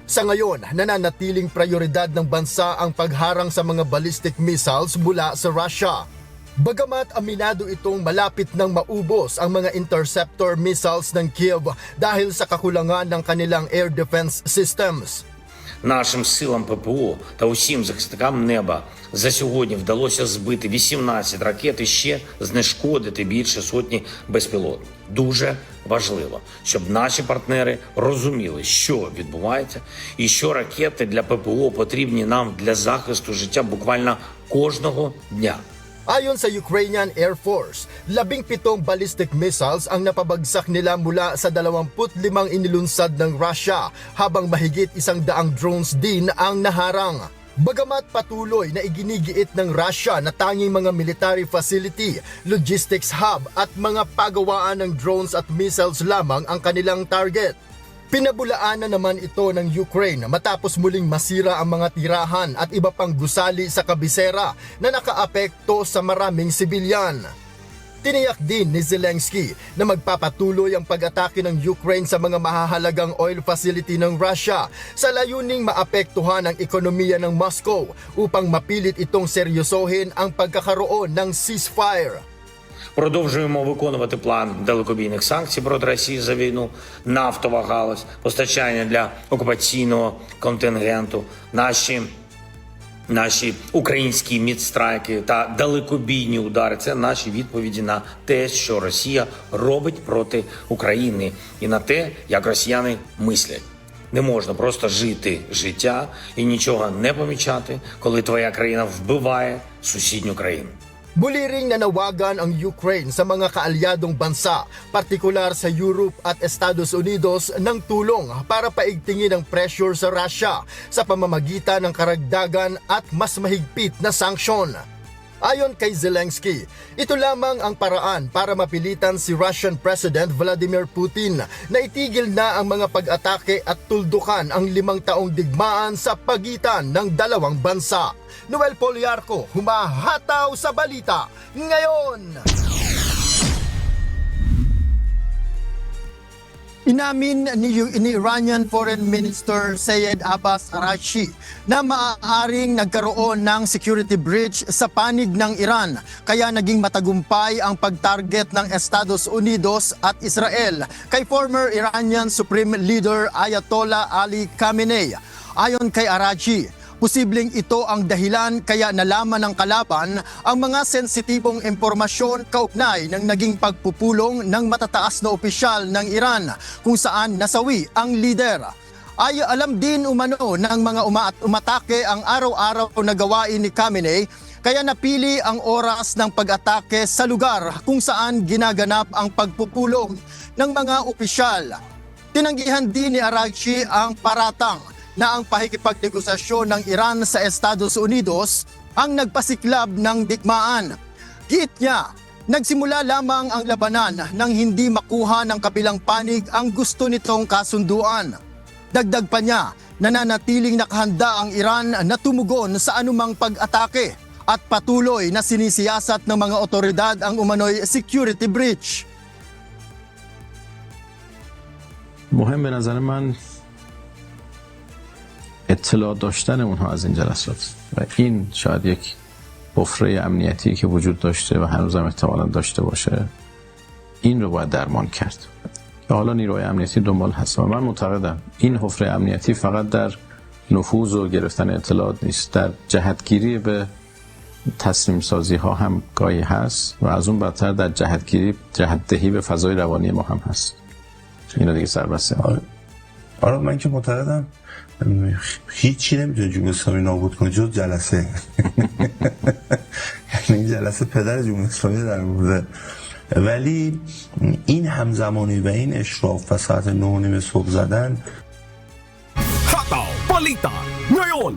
Sa ngayon, nananatiling prioridad ng bansa ang pagharang sa mga ballistic missiles mula sa Russia. Bagamat aminado itong malapit nang maubos ang mga interceptor missiles ng Kiev dahil sa kakulangan ng kanilang air defense systems. Нашим силам ППО та усім захисникам неба за сьогодні вдалося збити 18 ракет і ще знешкодити більше сотні безпілотників. Дуже важливо, щоб наші партнери розуміли, що відбувається і що ракети для ППО потрібні нам для захисту життя буквально кожного дня. Ayon sa Ukrainian Air Force, 17 ballistic missiles ang napabagsak nila mula sa 25 inilunsad ng Russia, habang mahigit 100 drones din ang naharang. Bagamat patuloy na iginigiit ng Russia na tanging mga military facility, logistics hub at mga pagawaan ng drones at missiles lamang ang kanilang target. Pinabulaan na naman ito ng Ukraine matapos muling masira ang mga tirahan at iba pang gusali sa kabisera na nakaapekto sa maraming sibilyan. Tiniyak din ni Zelensky na magpapatuloy ang pag-atake ng Ukraine sa mga mahahalagang oil facility ng Russia sa layuning maapektuhan ang ekonomiya ng Moscow upang mapilit itong seryosohin ang pagkakaroon ng ceasefire. Продовжуємо виконувати план далекобійних санкцій проти Росії за війну, нафтова галузь, постачання для окупаційного контингенту, наші українські мідстрайки та далекобійні удари – це наші відповіді на те, що Росія робить проти України і на те, як росіяни мислять. Не можна просто жити життя і нічого не помічати, коли твоя країна вбиває сусідню країну. Muli ring nanawagan ang Ukraine sa mga kaalyadong bansa, partikular sa Europe at Estados Unidos, ng tulong para paigtingin ang pressure sa Russia sa pamamagitan ng karagdagan at mas mahigpit na sanksyon. Ayon kay Zelensky, ito lamang ang paraan para mapilitan si Russian President Vladimir Putin na itigil na ang mga pag-atake at tuldukan ang 5 taong digmaan sa pagitan ng dalawang bansa. Noel Poliarco, humahataw sa balita ngayon. Inamin ni Iranian Foreign Minister Syed Abbas Araghchi na maaaring nagkaroon ng security breach sa panig ng Iran, kaya naging matagumpay ang pag-target ng Estados Unidos at Israel kay former Iranian Supreme Leader Ayatollah Ali Khamenei. Ayon kay Araghchi, posibleng ito ang dahilan kaya nalaman ng kalaban ang mga sensitibong impormasyon kaugnay ng naging pagpupulong ng matataas na opisyal ng Iran kung saan nasawi ang lider. Ay alam din umano ng mga umatake ang araw-araw na gawain ni Khamenei, kaya napili ang oras ng pag-atake sa lugar kung saan ginaganap ang pagpupulong ng mga opisyal. Tinanggihan din ni Araghchi ang paratang na ang pakikipagnegosasyon ng Iran sa Estados Unidos ang nagpasiklab ng digmaan. Giit niya, nagsimula lamang ang labanan nang hindi makuha ng kabilang panig ang gusto nitong kasunduan. Dagdag pa niya, nananatiling nakahanda ang Iran na tumugon sa anumang pag-atake at patuloy na sinisiyasat ng mga otoridad ang umano'y security breach. مهم به نظر من اطلاع داشتن اونها از این جلسات و این شاید یک حفره امنیتی که وجود داشته و هنوزم احتمالاً داشته باشه این رو باید درمان کرد که حالا نیروهای امنیتی دنبال هست و من معتقدم این حفره امنیتی فقط در نفوذ و گرفتن اطلاعات نیست، در جهتگیری به تصمیم سازی ها هم گاهی هست و از اون بدتر در جهتدهی به فضای روانی ما هم هست. اینو دیگه سربسته. آره من که معتقدم هیچی نمیتونه جمهوری اسلامی نابود کنه جز جلسه. یعنی این جلسه پدر جمهوری اسلامی در مورد، ولی این همزمانی و این اشراف و ساعت 9:30 صبح زدن. Hataw Balita ngayon.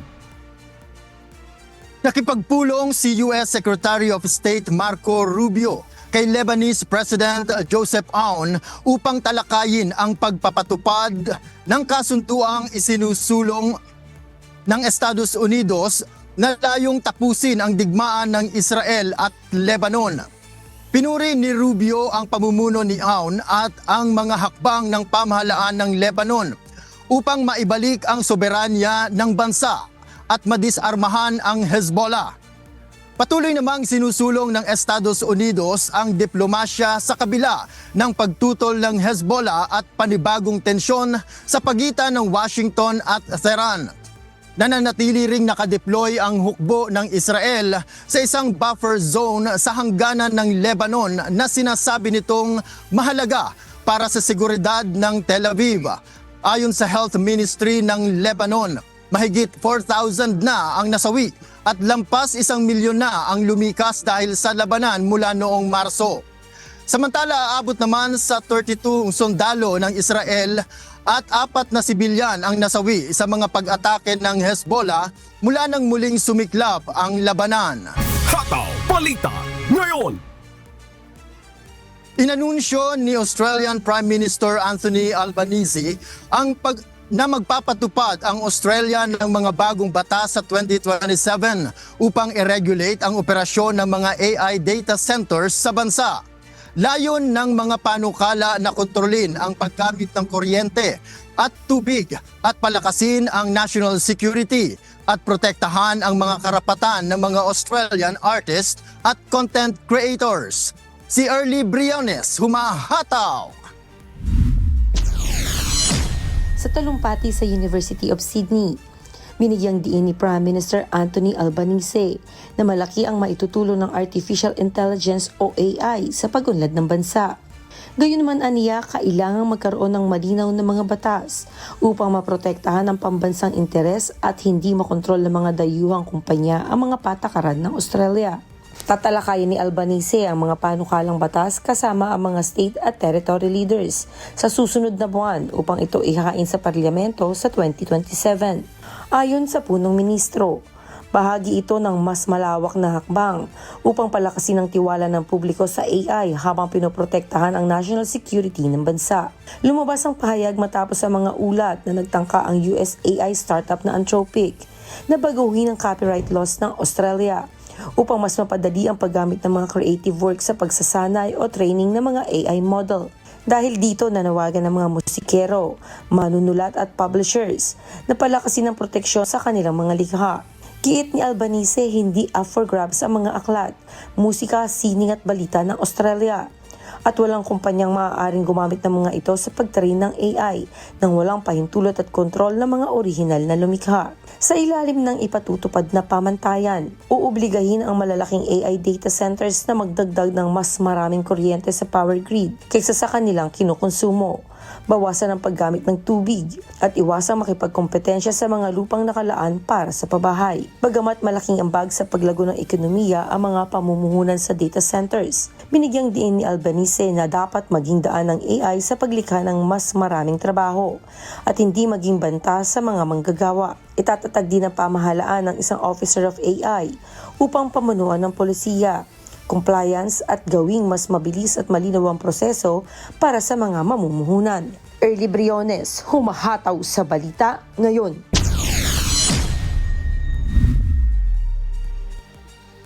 Nakipagpulong si US Secretary of State Marco Rubio kay Lebanese President Joseph Aoun upang talakayin ang pagpapatupad ng kasunduang isinusulong ng Estados Unidos na layong tapusin ang digmaan ng Israel at Lebanon. Pinuri ni Rubio ang pamumuno ni Aoun at ang mga hakbang ng pamahalaan ng Lebanon upang maibalik ang soberanya ng bansa at madisarmahan ang Hezbollah. Patuloy namang sinusulong ng Estados Unidos ang diplomasya sa kabila ng pagtutol ng Hezbollah at panibagong tensyon sa pagitan ng Washington at Tehran. Nananatili ring nakadeploy ang hukbo ng Israel sa isang buffer zone sa hangganan ng Lebanon na sinasabi nitong mahalaga para sa seguridad ng Tel Aviv. Ayon sa Health Ministry ng Lebanon, mahigit 4,000 na ang nasawi at lampas 1 milyon na ang lumikas dahil sa labanan mula noong Marso. Samantala, aabot naman sa 32 sundalo ng Israel at 4 na sibilyan ang nasawi sa mga pag-atake ng Hezbollah mula nang muling sumiklab ang labanan. Hataw Balita ngayon. Inanunsyo ni Australian Prime Minister Anthony Albanese na magpapatupad ang Australia ng mga bagong batas sa 2027 upang i-regulate ang operasyon ng mga AI data centers sa bansa. Layon ng mga panukala na kontrolin ang paggamit ng kuryente at tubig at palakasin ang national security at protektahan ang mga karapatan ng mga Australian artists at content creators. Si Early Briones humahataw! Sa talumpati sa University of Sydney, binigyang diin ni Prime Minister Anthony Albanese na malaki ang maitutulong ng Artificial Intelligence o AI sa pag-unlad ng bansa. Gayunman aniya, kailangang magkaroon ng malinaw na mga batas upang maprotektahan ang pambansang interes at hindi makontrol ng mga dayuhang kumpanya ang mga patakaran ng Australia. Tatalakayin ni Albanese ang mga panukalang batas kasama ang mga state at territory leaders sa susunod na buwan upang ito ihahain sa parlamento sa 2027. Ayon sa punong ministro, bahagi ito ng mas malawak na hakbang upang palakasin ang tiwala ng publiko sa AI habang pinoprotektahan ang national security ng bansa. Lumabas ang pahayag matapos sa mga ulat na nagtangka ang US AI startup na Anthropic na baguhin ang copyright laws ng Australia upang mas mapadali ang paggamit ng mga creative work sa pagsasanay o training ng mga AI model. Dahil dito nanawagan ng mga musikero, manunulat at publishers na palakasin ang proteksyon sa kanilang mga likha. Giit ni Albanese, hindi up for grabs ang mga aklat, musika, sining at balita ng Australia. At walang kumpanyang maaaring gumamit ng mga ito sa pagtrain ng AI nang walang pahintulot at kontrol ng mga orihinal na lumikha. Sa ilalim ng ipatutupad na pamantayan, uubligahin ang malalaking AI data centers na magdagdag ng mas maraming kuryente sa power grid kaysa sa kanilang kinukonsumo bawasan ang paggamit ng tubig, at iwasang makipagkompetensya sa mga lupang nakalaan para sa pabahay. Bagamat malaking ambag sa paglago ng ekonomiya ang mga pamumuhunan sa data centers, binigyang diin ni Albanese na dapat maging daan ng AI sa paglikha ng mas maraming trabaho at hindi maging banta sa mga manggagawa. Itatatag din ang pamahalaan ng isang officer of AI upang pamunuan ng polisiya, compliance at gawing mas mabilis at malinaw ang proseso para sa mga mamumuhunan. Early Briones, humahataw sa balita ngayon.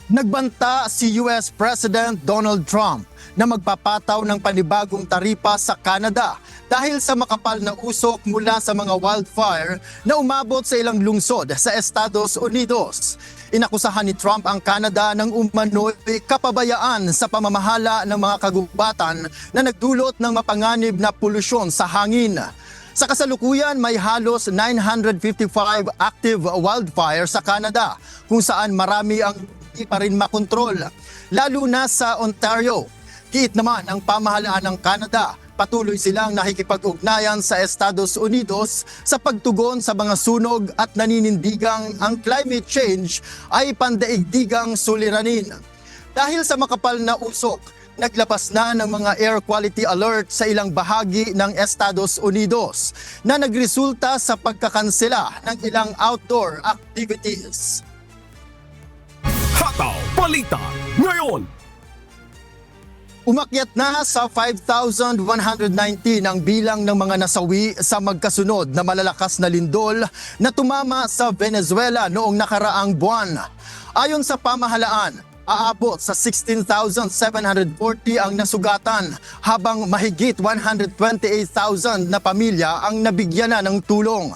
Nagbanta si US President Donald Trump na magpapataw ng panibagong taripa sa Canada dahil sa makapal na usok mula sa mga wildfire na umabot sa ilang lungsod sa Estados Unidos. Inakusahan ni Trump ang Canada ng umano'y kapabayaan sa pamamahala ng mga kagubatan na nagdulot ng mapanganib na polusyon sa hangin. Sa kasalukuyan, may halos 955 active wildfire sa Canada kung saan marami ang hindi pa rin makontrol, lalo na sa Ontario. Kiit naman ang pamahalaan ng Canada, patuloy silang nakikipag-ugnayan sa Estados Unidos sa pagtugon sa mga sunog at naninindigang ang climate change ay pandaigdigang suliranin. Dahil sa makapal na usok, naglapas na ng mga air quality alert sa ilang bahagi ng Estados Unidos na nagresulta sa pagkakansela ng ilang outdoor activities. Hataw Balita ngayon. Umakyat na sa 5,119 ang bilang ng mga nasawi sa magkasunod na malalakas na lindol na tumama sa Venezuela noong nakaraang buwan. Ayon sa pamahalaan, aabot sa 16,740 ang nasugatan habang mahigit 128,000 na pamilya ang nabigyan na ng tulong.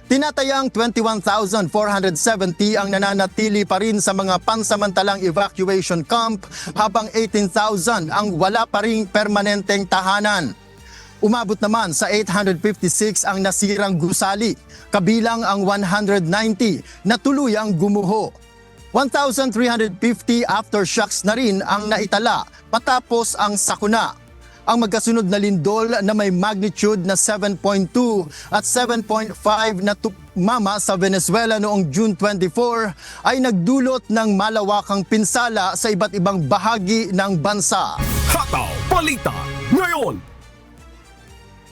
Tinatayang 21,470 ang nananatili pa rin sa mga pansamantalang evacuation camp habang 18,000 ang wala pa ring permanenteng tahanan. Umabot naman sa 856 ang nasirang gusali, kabilang ang 190 na tuluyang gumuho. 1,350 aftershocks na rin ang naitala matapos ang sakuna. Ang magkasunod na lindol na may magnitude na 7.2 at 7.5 na tumama sa Venezuela noong June 24 ay nagdulot ng malawakang pinsala sa iba't ibang bahagi ng bansa. Hataw Balita ngayon.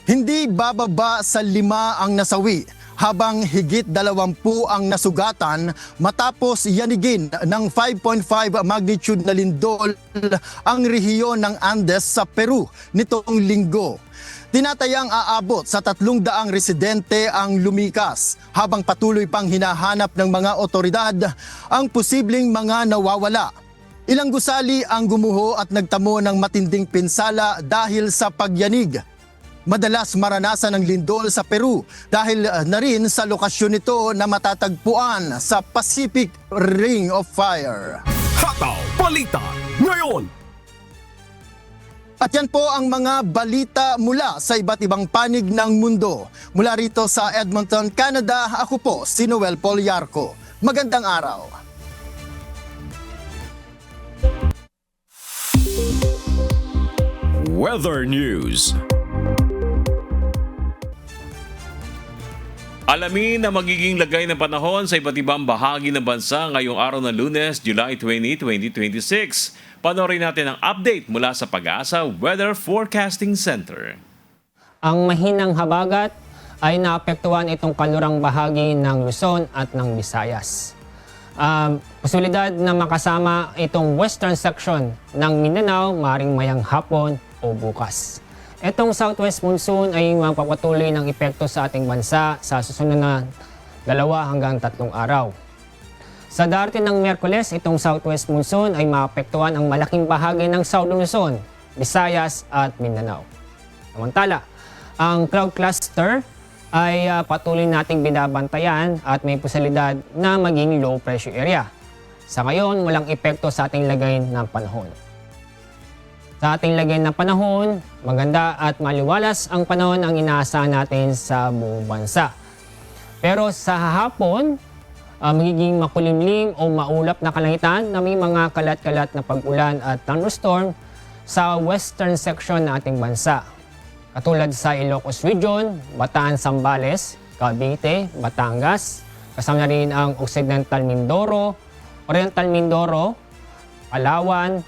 Hindi bababa sa 5 ang nasawi habang higit 20 ang nasugatan matapos yanigin ng 5.5 magnitude na lindol ang rehiyon ng Andes sa Peru nitong linggo. Tinatayang aabot sa 300 residente ang lumikas habang patuloy pang hinahanap ng mga otoridad ang posibleng mga nawawala. Ilang gusali ang gumuho at nagtamo ng matinding pinsala dahil sa pagyanig. Madalas maranasan ng lindol sa Peru dahil na rin sa lokasyon nito na matatagpuan sa Pacific Ring of Fire. Hataw Balita ngayon. At yan po ang mga balita mula sa iba't ibang panig ng mundo. Mula rito sa Edmonton, Canada, ako po si Noel Poliarco. Magandang araw. Weather News. Alamin na magiging lagay ng panahon sa iba't ibang bahagi ng bansa ngayong araw ng Lunes, July 20, 2026. Panoorin natin ang update mula sa Pag-asa Weather Forecasting Center. Ang mahinang habagat ay naapektuhan itong kalurang bahagi ng Luzon at ng Visayas. Posibilidad na makasama itong western section ng Mindanao maring mayang hapon o bukas. Itong southwest monsoon ay magpapatuloy ng epekto sa ating bansa sa susunod na 2 hanggang 3 araw. Sa darating ng Miyerkules, itong southwest monsoon ay maapektuhan ang malaking bahagi ng South Luzon, Visayas at Mindanao. Samantala, ang cloud cluster ay patuloy nating binabantayan at may posibilidad na maging low pressure area. Sa ngayon, walang epekto sa ating lagay ng panahon. Sa ating lagay ng panahon, maganda at maliwalas ang panahon ang inaasahan natin sa buong bansa. Pero sa hapon, magiging makulimlim o maulap na kalangitan na may mga kalat-kalat na pag-ulan at thunderstorm sa western section ng ating bansa. katulad sa Ilocos Region, Bataan, Zambales, Cavite, Batangas, kasama na rin ang Occidental Mindoro, Oriental Mindoro, Palawan,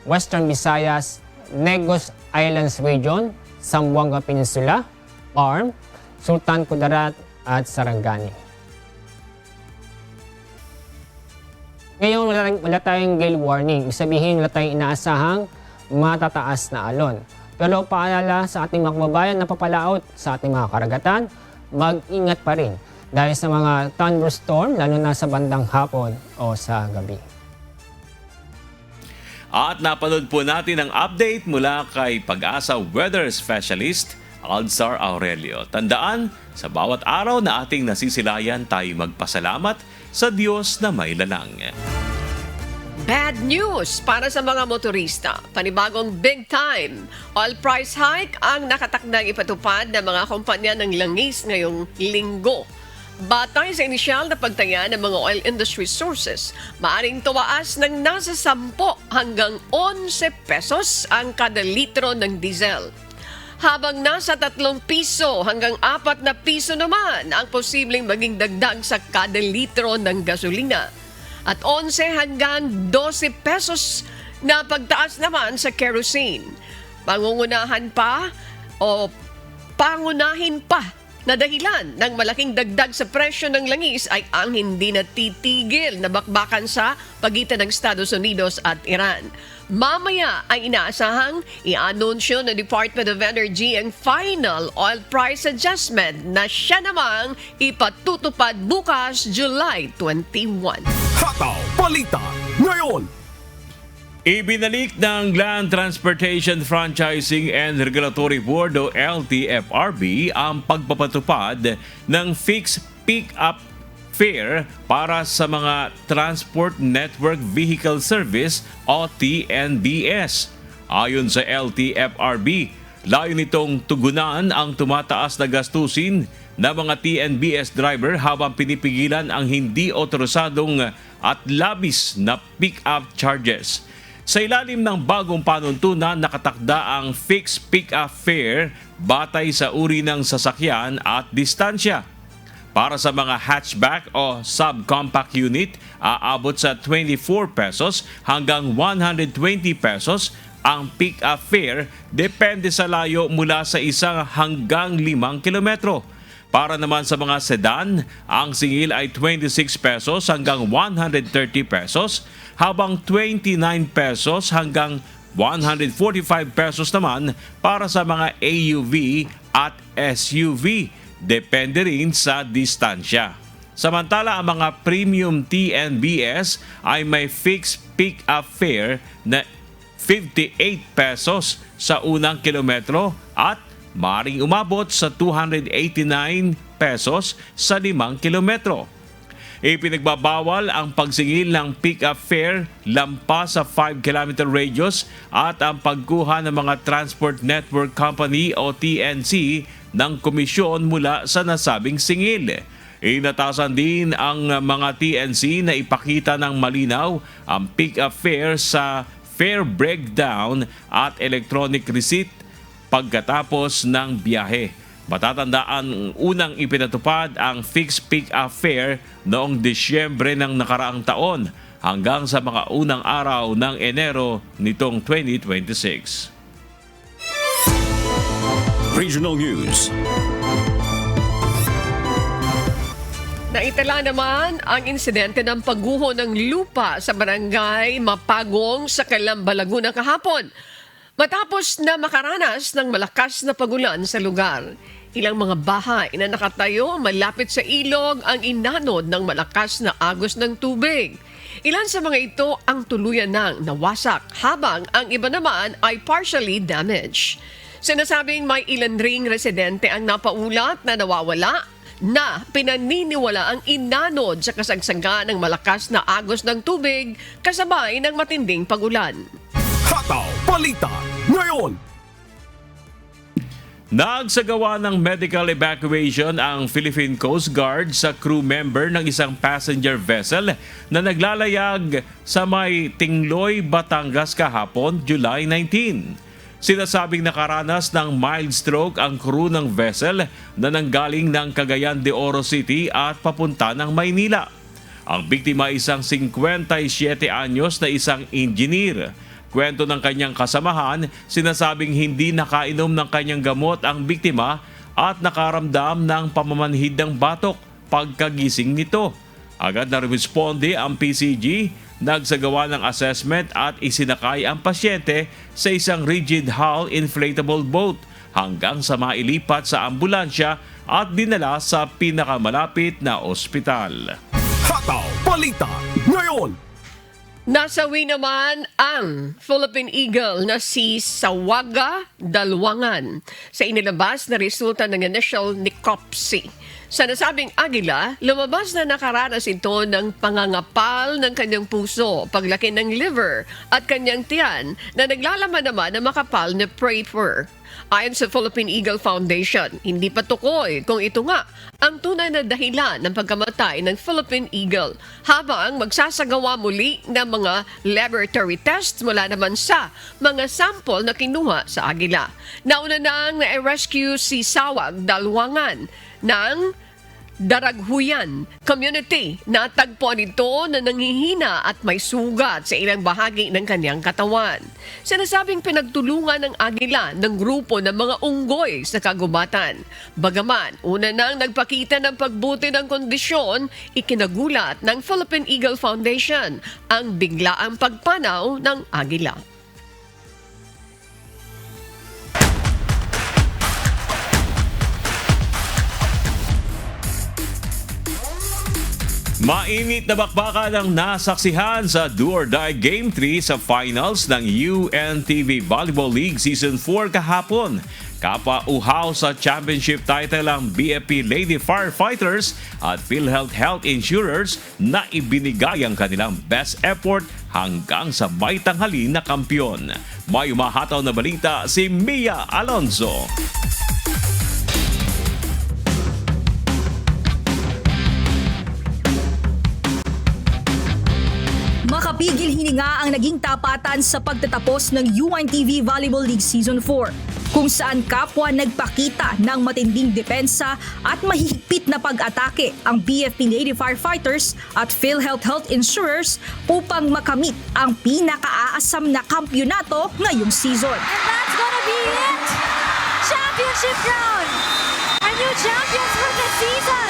Western Visayas, Negros Islands Region, Zamboanga Peninsula, Arm, Sultan Kudarat at Sarangani. Ngayon wala tayong gale warning, ibig sabihin wala tayong inaasahang matataas na alon. Pero paalala sa ating mga kababayan na papalaot sa ating mga karagatan, mag-ingat pa rin dahil sa mga thunderstorm lalo na sa bandang hapon o sa gabi. At napanood po natin ang update mula kay Pag-asa Weather Specialist Alzar Aurelio. Tandaan, sa bawat araw na ating nasisilayan tayo magpasalamat sa Diyos na may lalang. Bad news para sa mga motorista. Panibagong big time oil price hike ang nakatakdang ipatupad ng mga kumpanya ng langis ngayong linggo. Batay sa inisyal na pagtaya ng mga oil industry sources, maaring tumaas ng nasa 10 hanggang 11 pesos ang kada litro ng diesel. Habang nasa 3 piso hanggang 4 na piso naman ang posibleng maging dagdag sa kada litro ng gasolina. At 11 hanggang 12 pesos na pagtaas naman sa kerosene. Pangunahin pa na dahilan ng malaking dagdag sa presyo ng langis ay ang hindi natitigil na bakbakan sa pagitan ng Estados Unidos at Iran. Mamaya ay inaasahang i-anunsyo ng Department of Energy ang final oil price adjustment na siya namang ipatutupad bukas July 21. Hataw Balita ngayon! Ibinalik ng Land Transportation Franchising and Regulatory Board o LTFRB ang pagpapatupad ng fixed pick-up fare para sa mga Transport Network Vehicle Service o TNVS. Ayon sa LTFRB, layo nitong tugunan ang tumataas na gastusin ng mga TNVS driver habang pinipigilan ang hindi otorisadong at labis na pick-up charges. Sa ilalim ng bagong panuntunan, nakatakda ang fixed pick-up fare batay sa uri ng sasakyan at distansya. Para sa mga hatchback o subcompact unit, aabot sa 24 pesos hanggang 120 pesos ang pick-up fare depende sa layo mula sa 1 hanggang 5 kilometro. Para naman sa mga sedan, ang singil ay 26 pesos hanggang 130 pesos, habang 29 pesos hanggang 145 pesos naman para sa mga AUV at SUV. Depende rin sa distansya. Samantala, ang mga premium TNVS ay may fixed pick-up fare na 58 pesos sa unang kilometro at maring umabot sa 289 pesos sa 5 kilometro. Ipinagbabawal ang pagsingil ng pick-up fare lampas sa 5 km radius at ang pagkuha ng mga Transport Network Company o TNC ng komisyon mula sa nasabing singil. Inatasan din ang mga TNC na ipakita ng malinaw ang pick-up fare sa fare breakdown at electronic receipt pagkatapos ng biyahe. Matatandaan unang ipinatupad ang fixed pick-up fare noong Disyembre ng nakaraang taon hanggang sa mga unang araw ng Enero nitong 2026. Regional News. Naitala naman ang insidente ng pagguho ng lupa sa barangay Mapagong sa Calamba, Laguna kahapon. Matapos na makaranas ng malakas na pagulan sa lugar, ilang mga bahay na nakatayo malapit sa ilog ang inanod ng malakas na agos ng tubig. Ilan sa mga ito ang tuluyan ng nawasak habang ang iba naman ay partially damaged. Sinasabing may ilan ring residente ang napaulat na nawawala na pinaniniwala ang inanod sa kasagsagan ng malakas na agos ng tubig kasabay ng matinding pagulan. Hataw Balita ngayon! Nagsagawa ng medical evacuation ang Philippine Coast Guard sa crew member ng isang passenger vessel na naglalayag sa may Tingloy, Batangas kahapon, July 19. Sinasabing nakaranas ng mild stroke ang crew ng vessel na nanggaling ng Cagayan de Oro City at papunta ng Maynila. Ang biktima ay isang 57 anyos na isang engineer. Kwento ng kanyang kasamahan, sinasabing hindi nakainom ng kanyang gamot ang biktima at nakaramdam ng pamamanhid ng batok pagkagising nito. Agad na responde ang PCG, nagsagawa ng assessment at isinakay ang pasyente sa isang rigid hull inflatable boat hanggang sa mailipat sa ambulansya at dinala sa pinakamalapit na ospital. Hataw Balita ngayon. Nasawi naman ang Philippine Eagle na si Sawaga Dalwangan sa inilabas na resulta ng initial necropsy. Sa nasabing agila, lumabas na nakaranas ito ng pangangapal ng kanyang puso, paglaki ng liver at kanyang tiyan na naglalaman naman ng makapal na prey fur. Ayon sa Philippine Eagle Foundation, hindi pa tukoy kung ito nga ang tunay na dahilan ng pagkamatay ng Philippine Eagle habang magsasagawa muli ng mga laboratory tests mula naman sa mga sample na kinuha sa agila. Nauna nang na-rescue si Sawag Dalwangan ng Daraghuyan community. Natagpuan ito na nanghihina at may sugat sa ilang bahagi ng kanyang katawan. Sinasabing pinagtulungan ng agila ng grupo ng mga unggoy sa kagubatan. Bagaman, una nang nagpakita ng pagbuti ng kondisyon, ikinagulat ng Philippine Eagle Foundation ang biglaang pagpanaw ng agila. Mainit na bakbakan ang nasaksihan sa Do or Die Game 3 sa finals ng UNTV Volleyball League Season 4 kahapon. Kapauhaw sa championship title ang BFP Lady Firefighters at PhilHealth Health Insurers na ibinigay ang kanilang best effort hanggang sa may tanghali na kampyon. May umahataw na balita si Mia Alonzo. Makapigil hininga ang naging tapatan sa pagtatapos ng UNTV Volleyball League Season 4, kung saan kapwa nagpakita ng matinding depensa at mahigpit na pag-atake ang BFP Lady Firefighters at PhilHealth Health Insurers upang makamit ang pinakaaasam na kampyonato ngayong season. And that's gonna be it! Championship round! Our new champions for the season!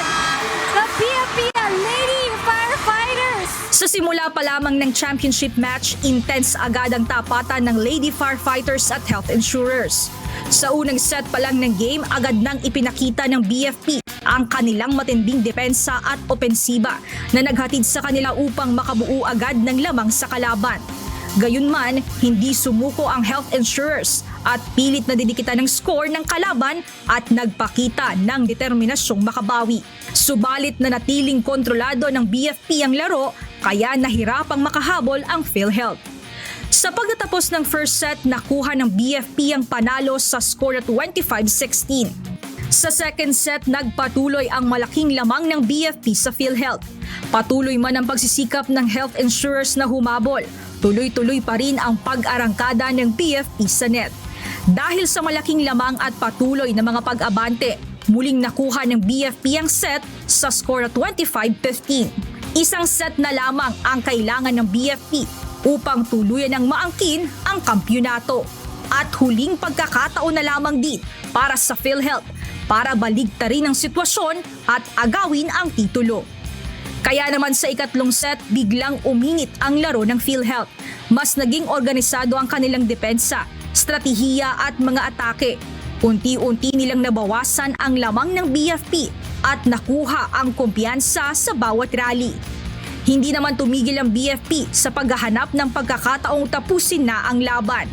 The BFP Lady Firefighters! Sa simula pa lamang ng championship match, intense agad ang tapatan ng Lady Firefighters at Health Insurers. Sa unang set pa lang ng game, agad nang ipinakita ng BFP ang kanilang matinding depensa at opensiba na naghatid sa kanila upang makabuo agad ng lamang sa kalaban. Gayunman, hindi sumuko ang Health Insurers at pilit na didikitan ng score ng kalaban at nagpakita ng determinasyong makabawi. Subalit na natiling kontrolado ng BFP ang laro, kaya nahirapang makahabol ang PhilHealth. Sa pagtatapos ng first set, nakuha ng BFP ang panalo sa score na 25-16. Sa second set, nagpatuloy ang malaking lamang ng BFP sa PhilHealth. Patuloy man ang pagsisikap ng Health Insurers na humabol, tuloy-tuloy pa rin ang pag-arangkada ng BFP sa net. Dahil sa malaking lamang at patuloy na mga pag-abante, muling nakuha ng BFP ang set sa score na 25-15. Isang set na lamang ang kailangan ng BFP upang tuluyan ng maangkin ang kampyonato. At huling pagkakataon na lamang din para sa PhilHealth para baligtarin ang sitwasyon at agawin ang titulo. Kaya naman sa ikatlong set, biglang uminit ang laro ng PhilHealth. Mas naging organisado ang kanilang depensa, stratehiya at mga atake. Unti-unti nilang nabawasan ang lamang ng BFP at nakuha ang kumpiyansa sa bawat rally. Hindi naman tumigil ang BFP sa paghahanap ng pagkakataong tapusin na ang laban.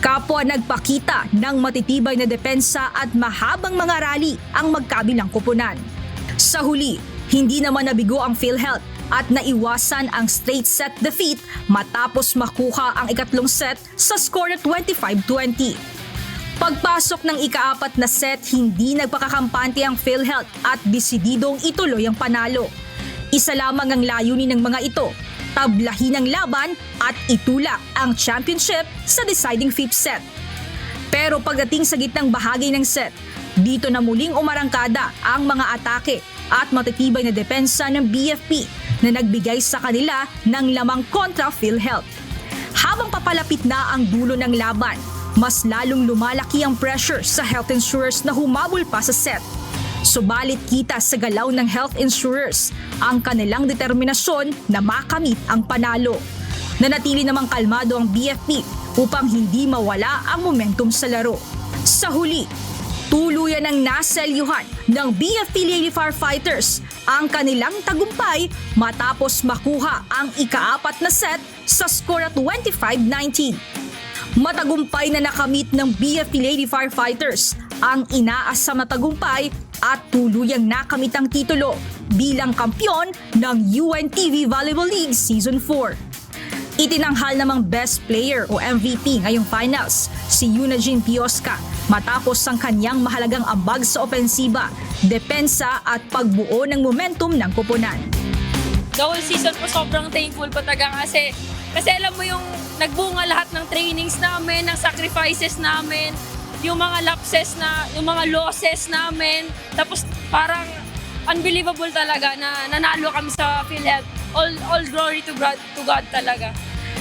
Kapwa nagpakita ng matitibay na depensa at mahabang mga rally ang magkabilang koponan. Sa huli, hindi naman nabigo ang PhilHealth at naiwasan ang straight set defeat matapos makuha ang ikatlong set sa score na 25-20. Pagpasok ng ikaapat na set, hindi nagpakakampante ang PhilHealth at desididong ituloy ang panalo. Isa lamang ang layunin ng mga ito, tablahin ang laban at itulak ang championship sa deciding fifth set. Pero pagdating sa gitnang bahagi ng set, dito na muling umarangkada ang mga atake at matitibay na depensa ng BFP na nagbigay sa kanila ng lamang kontra PhilHealth. Habang papalapit na ang dulo ng laban, mas lalong lumalaki ang pressure sa health insurers na humabol pa sa set. Subalit kita sa galaw ng health insurers ang kanilang determinasyon na makamit ang panalo. Nanatili namang kalmado ang BFP upang hindi mawala ang momentum sa laro. Sa huli, tuluyan ang naselyuhan ng BFP Lady Firefighters ang kanilang tagumpay matapos makuha ang ika-4 na set sa score at 25-19. Matagumpay na nakamit ng BFP Lady Firefighters ang inaasam na tagumpay at tuluyang nakamit ang titulo bilang kampyon ng UNTV Volleyball League Season 4. Itinanghal namang Best Player o MVP ngayong finals si Eunajin Piosca matapos ang kanyang mahalagang ambag sa opensiba, depensa at pagbuo ng momentum ng koponan. The whole season po sobrang thankful po talaga kasi alam mo yung nagbunga lahat ng trainings namin, ng sacrifices namin, yung mga lapses yung mga losses namin. Tapos parang unbelievable talaga na nanalo kami sa PhilHealth. All glory to God talaga.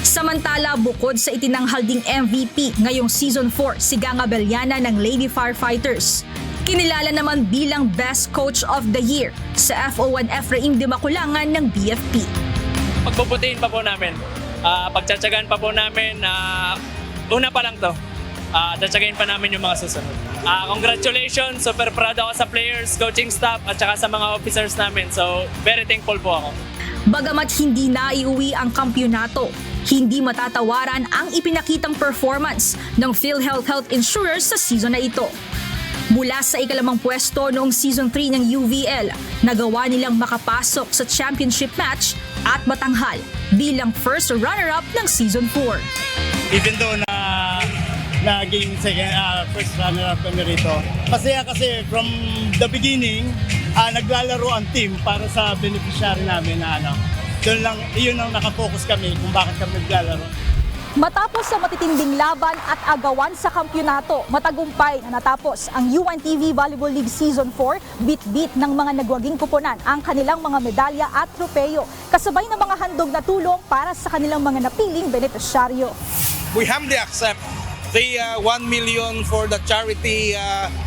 Samantala, bukod sa itinanghal ding MVP ngayong Season 4 si Gang Abellana ng Lady Firefighters, kinilala naman bilang Best Coach of the Year sa FO1 Efraim de Maculangan ng BFP. Pagpuputihin pa po namin, pagtsatsagaan pa po namin, una pa lang to, tsatsagain pa namin yung mga susunod. Congratulations, super proud ako sa players, coaching staff at saka sa mga officers namin, so very thankful po ako. Bagamat hindi naiuwi ang kampyonato, hindi matatawaran ang ipinakitang performance ng PhilHealth Health Insurers sa season na ito. Mula sa ikalamang pwesto noong Season 3 ng UVL, nagawa nilang makapasok sa championship match at matanghal bilang first runner-up ng Season 4. Even though naging first runner-up kami rito, masaya kasi from the beginning, naglalaro ang team para sa beneficiary namin na doon lang, iyon ang nakafocus kami kung bakit kami naglalaro. Matapos sa matitinding laban at agawan sa kampyonato, matagumpay na natapos ang UNTV Volleyball League Season 4, bit-bit ng mga nagwaging kuponan ang kanilang mga medalya at tropeyo, kasabay ng mga handog na tulong para sa kanilang mga napiling benepisyaryo. We humbly accept the 1 million for the charity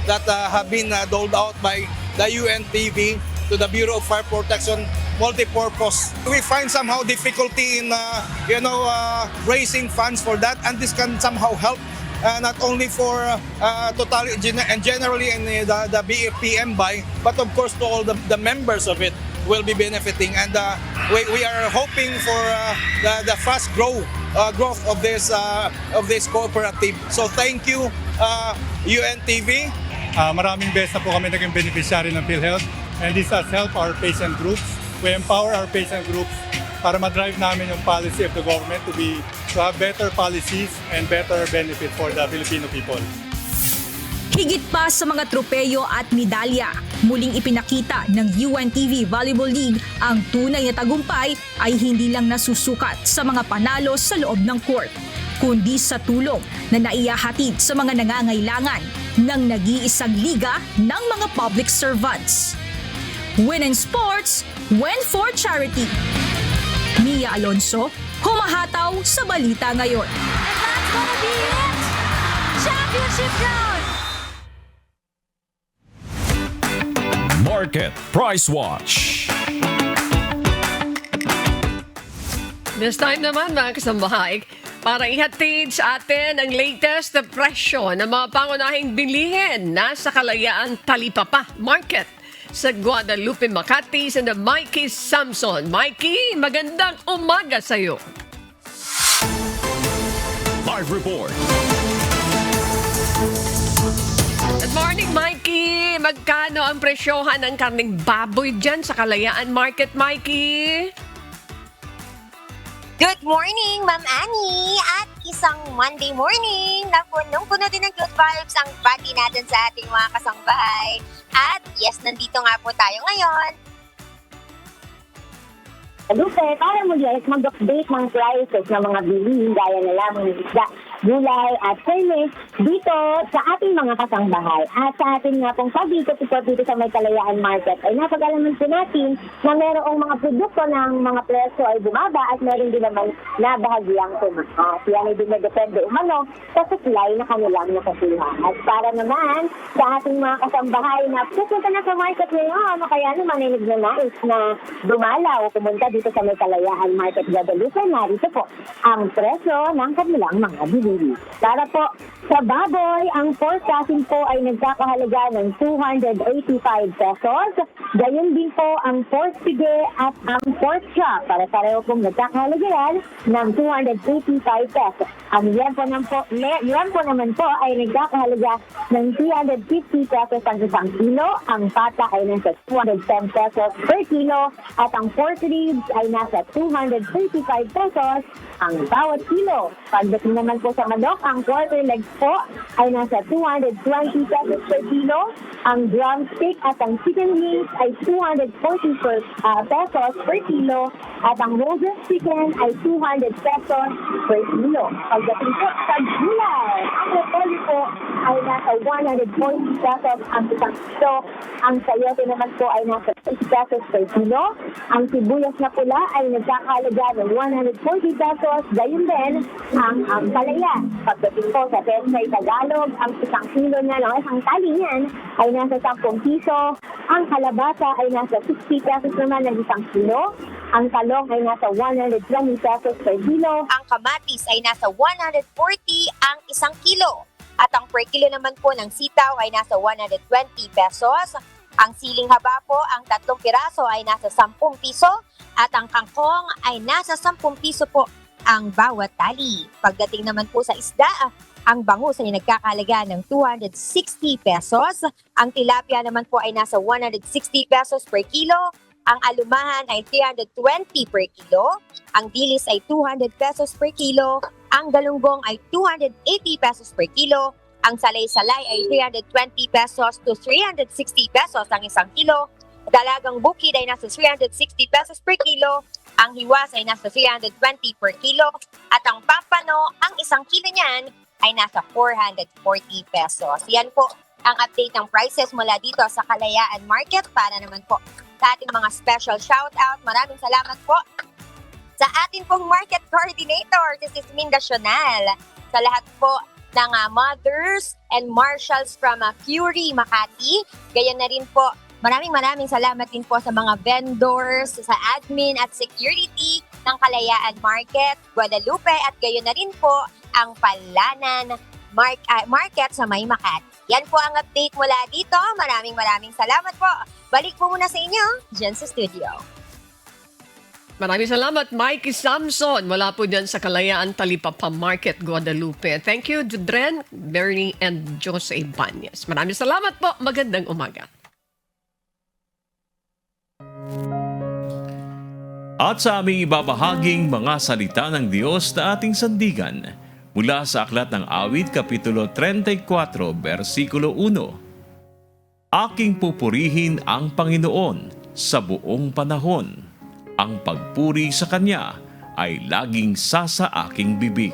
that have been doled out by the UNTV to the Bureau of Fire Protection multi-purpose. We find somehow difficulty in raising funds for that, and this can somehow help not only for totally and generally in the BFP MBI, but of course to all the members of it will be benefiting, and we are hoping for the fast growth of this cooperative. So thank you UNTV. Maraming beses na po kami naging beneficiary ng PhilHealth, and this has helped our patient groups. We empower our patient groups para ma-drive namin yung policy of the government to have better policies and better benefit for the Filipino people. Higit pa sa mga tropeyo at medalya, muling ipinakita ng UNTV Volleyball League ang tunay na tagumpay ay hindi lang nasusukat sa mga panalo sa loob ng court, kundi sa tulong na naihahatid sa mga nangangailangan ng nag-iisang liga ng mga public servants. Win in sports, win for charity. Mia Alonso, humahataw sa Balita Ngayon. And that's gonna be it! Championship round! Market Price Watch. This time naman mga kasambahay, para ihatid sa atin ang latest na presyo ng mga pangunahing bilihin nasa Kalayaan Talipapa Market sa Guadalupe, Makati, sa Mikey Samson. Mikey, magandang umaga sa'yo. Live report. Good morning, Mikey. Magkano ang presyohan ng karning baboy dyan sa Kalayaan Market, Mikey? Good morning, Ma'am Annie! At isang Monday morning na punong-puno din ng good vibes ang bati natin sa ating mga kasangbahay. At yes, nandito nga po tayo ngayon. Lupe, para mo guys mag-update ng prices ng mga bilihin gaya na lamang ng isda, gulay at service dito sa ating mga kasangbahay. At sa ating nga pong pag-ikot-ikot dito sa May Kalayaan Market ay napag-alaman po natin na merong mga produkto ng mga presyo ay bumaba at meron din naman na bahagyang tumaas. Yan ay dumedepende umano sa supply na kanilang nakukuha. At para naman sa ating mga kasambahay na pupunta na sa market ngayon o kaya naman ay nagnanais na dumalaw o pumunta dito sa May Kalayaan Market Guadalupe, narito po ang presyo ng kanilang mga bilili. Para po sa baboy, ang pork casing po ay nagkakahalaga ng 285 pesos. Gayon din po ang pork pide at ang pork chop. Para pareho pong nagkakahalaga yan ng 285 pesos. Ang liempo naman po ay nagkakahalaga ng 350 pesos ang isang kilo. Ang pata ay nasa 210 pesos per kilo. At ang pork ribs ay nasa 235 pesos ang bawat kilo. Pagdating naman po sa manok, ang quarter legs po ay nasa 220 pesos per kilo. Ang drumstick at ang chicken wings ay 240 pesos per kilo. At ang roasted chicken ay 200 pesos per kilo. Pagdating po sa gulay, ang repolyo po ay nasa 140 pesos ang isang kilo. Ang sayote naman po ay nasa 6 pesos per kilo. Ang sibuyas na pula ay nagkakahalaga ng 140 pesos. Gayon din ang palaya. Pagdating po sa Pechay Tagalog, ang isang kilo niya, isang tali niyan ay nasa 10 piso. Ang kalabasa ay nasa 60 pesos naman ng isang kilo. Ang talong ay nasa 120 pesos per kilo. Ang kamatis ay nasa 140 ang isang kilo. At ang per kilo naman po ng sitaw ay nasa 120 pesos. Ang siling haba po, ang 3 piraso ay nasa 10 piso. At ang kangkong ay nasa 10 piso po ang bawat tali. Pagdating naman po sa isda, ang bangus ay nagkakahalaga ng 260 pesos. Ang tilapia naman po ay nasa 160 pesos per kilo. Ang alumahan ay 320 per kilo. Ang dilis ay 200 pesos per kilo. Ang galunggong ay 280 pesos per kilo. Ang salay-salay ay 320 pesos to 360 pesos ang isang kilo. Dalagang bukid ay nasa 360 pesos per kilo. Ang hiwas ay nasa 320 per kilo. At ang pampano, ang isang kilo niyan ay nasa 440 pesos. Yan po ang update ng prices mula dito sa Kalayaan Market. Para naman po sa ating mga special shoutout, maraming salamat po sa ating pong market coordinator, si Minda Sional. Sa lahat po ng mothers and marshals from Fury, Makati. Gayon na rin po, maraming salamat din po sa mga vendors, sa admin at security ng Kalayaan Market, Guadalupe, at gayon na rin po ang Palanan Market sa May Makati. Yan po ang update mula dito. Maraming salamat po. Balik po muna sa inyo, dyan sa studio. Maraming salamat, Mikey Samson. Mula po dyan sa Kalayaan Talipapa Market, Guadalupe. Thank you, Judren, Bernie, and Jose Banyas. Maraming salamat po. Magandang umaga. At sa aming ibabahaging mga salita ng Diyos na ating sandigan, mula sa Aklat ng Awit, Kapitulo 34, versikulo 1. Aking pupurihin ang Panginoon sa buong panahon. Ang pagpuri sa Kanya ay laging sa aking bibig.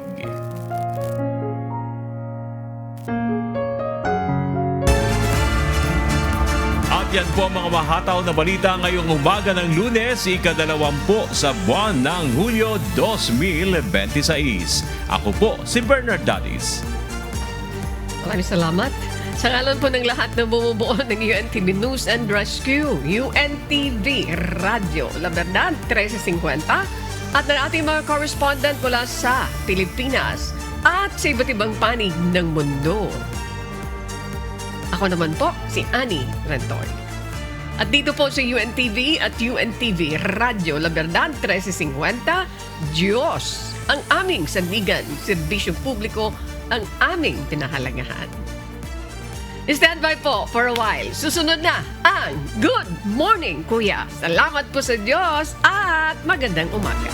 At yan po ang mga mahataw na balita ngayong umaga ng Lunes, ika-20 sa buwan ng Hulyo 2026. Ako po si Bernard Dadis. Maraming salamat. Sa ngalan po ng lahat na bumubuo ng UNTV News and Rescue, UNTV Radio La Verdad 1350 at ng ating mga correspondent mula sa Pilipinas at sa iba't ibang panig ng mundo. Ako naman po si Annie Rentoy. At dito po sa UNTV at UNTV Radio La Verdad 1350, Diyos ang aming sandigan, serbisyo publiko ang aming pinahalagahan. Stand by po for a while. Susunod na ang Good Morning Kuya. Salamat po sa Diyos at magandang umaga.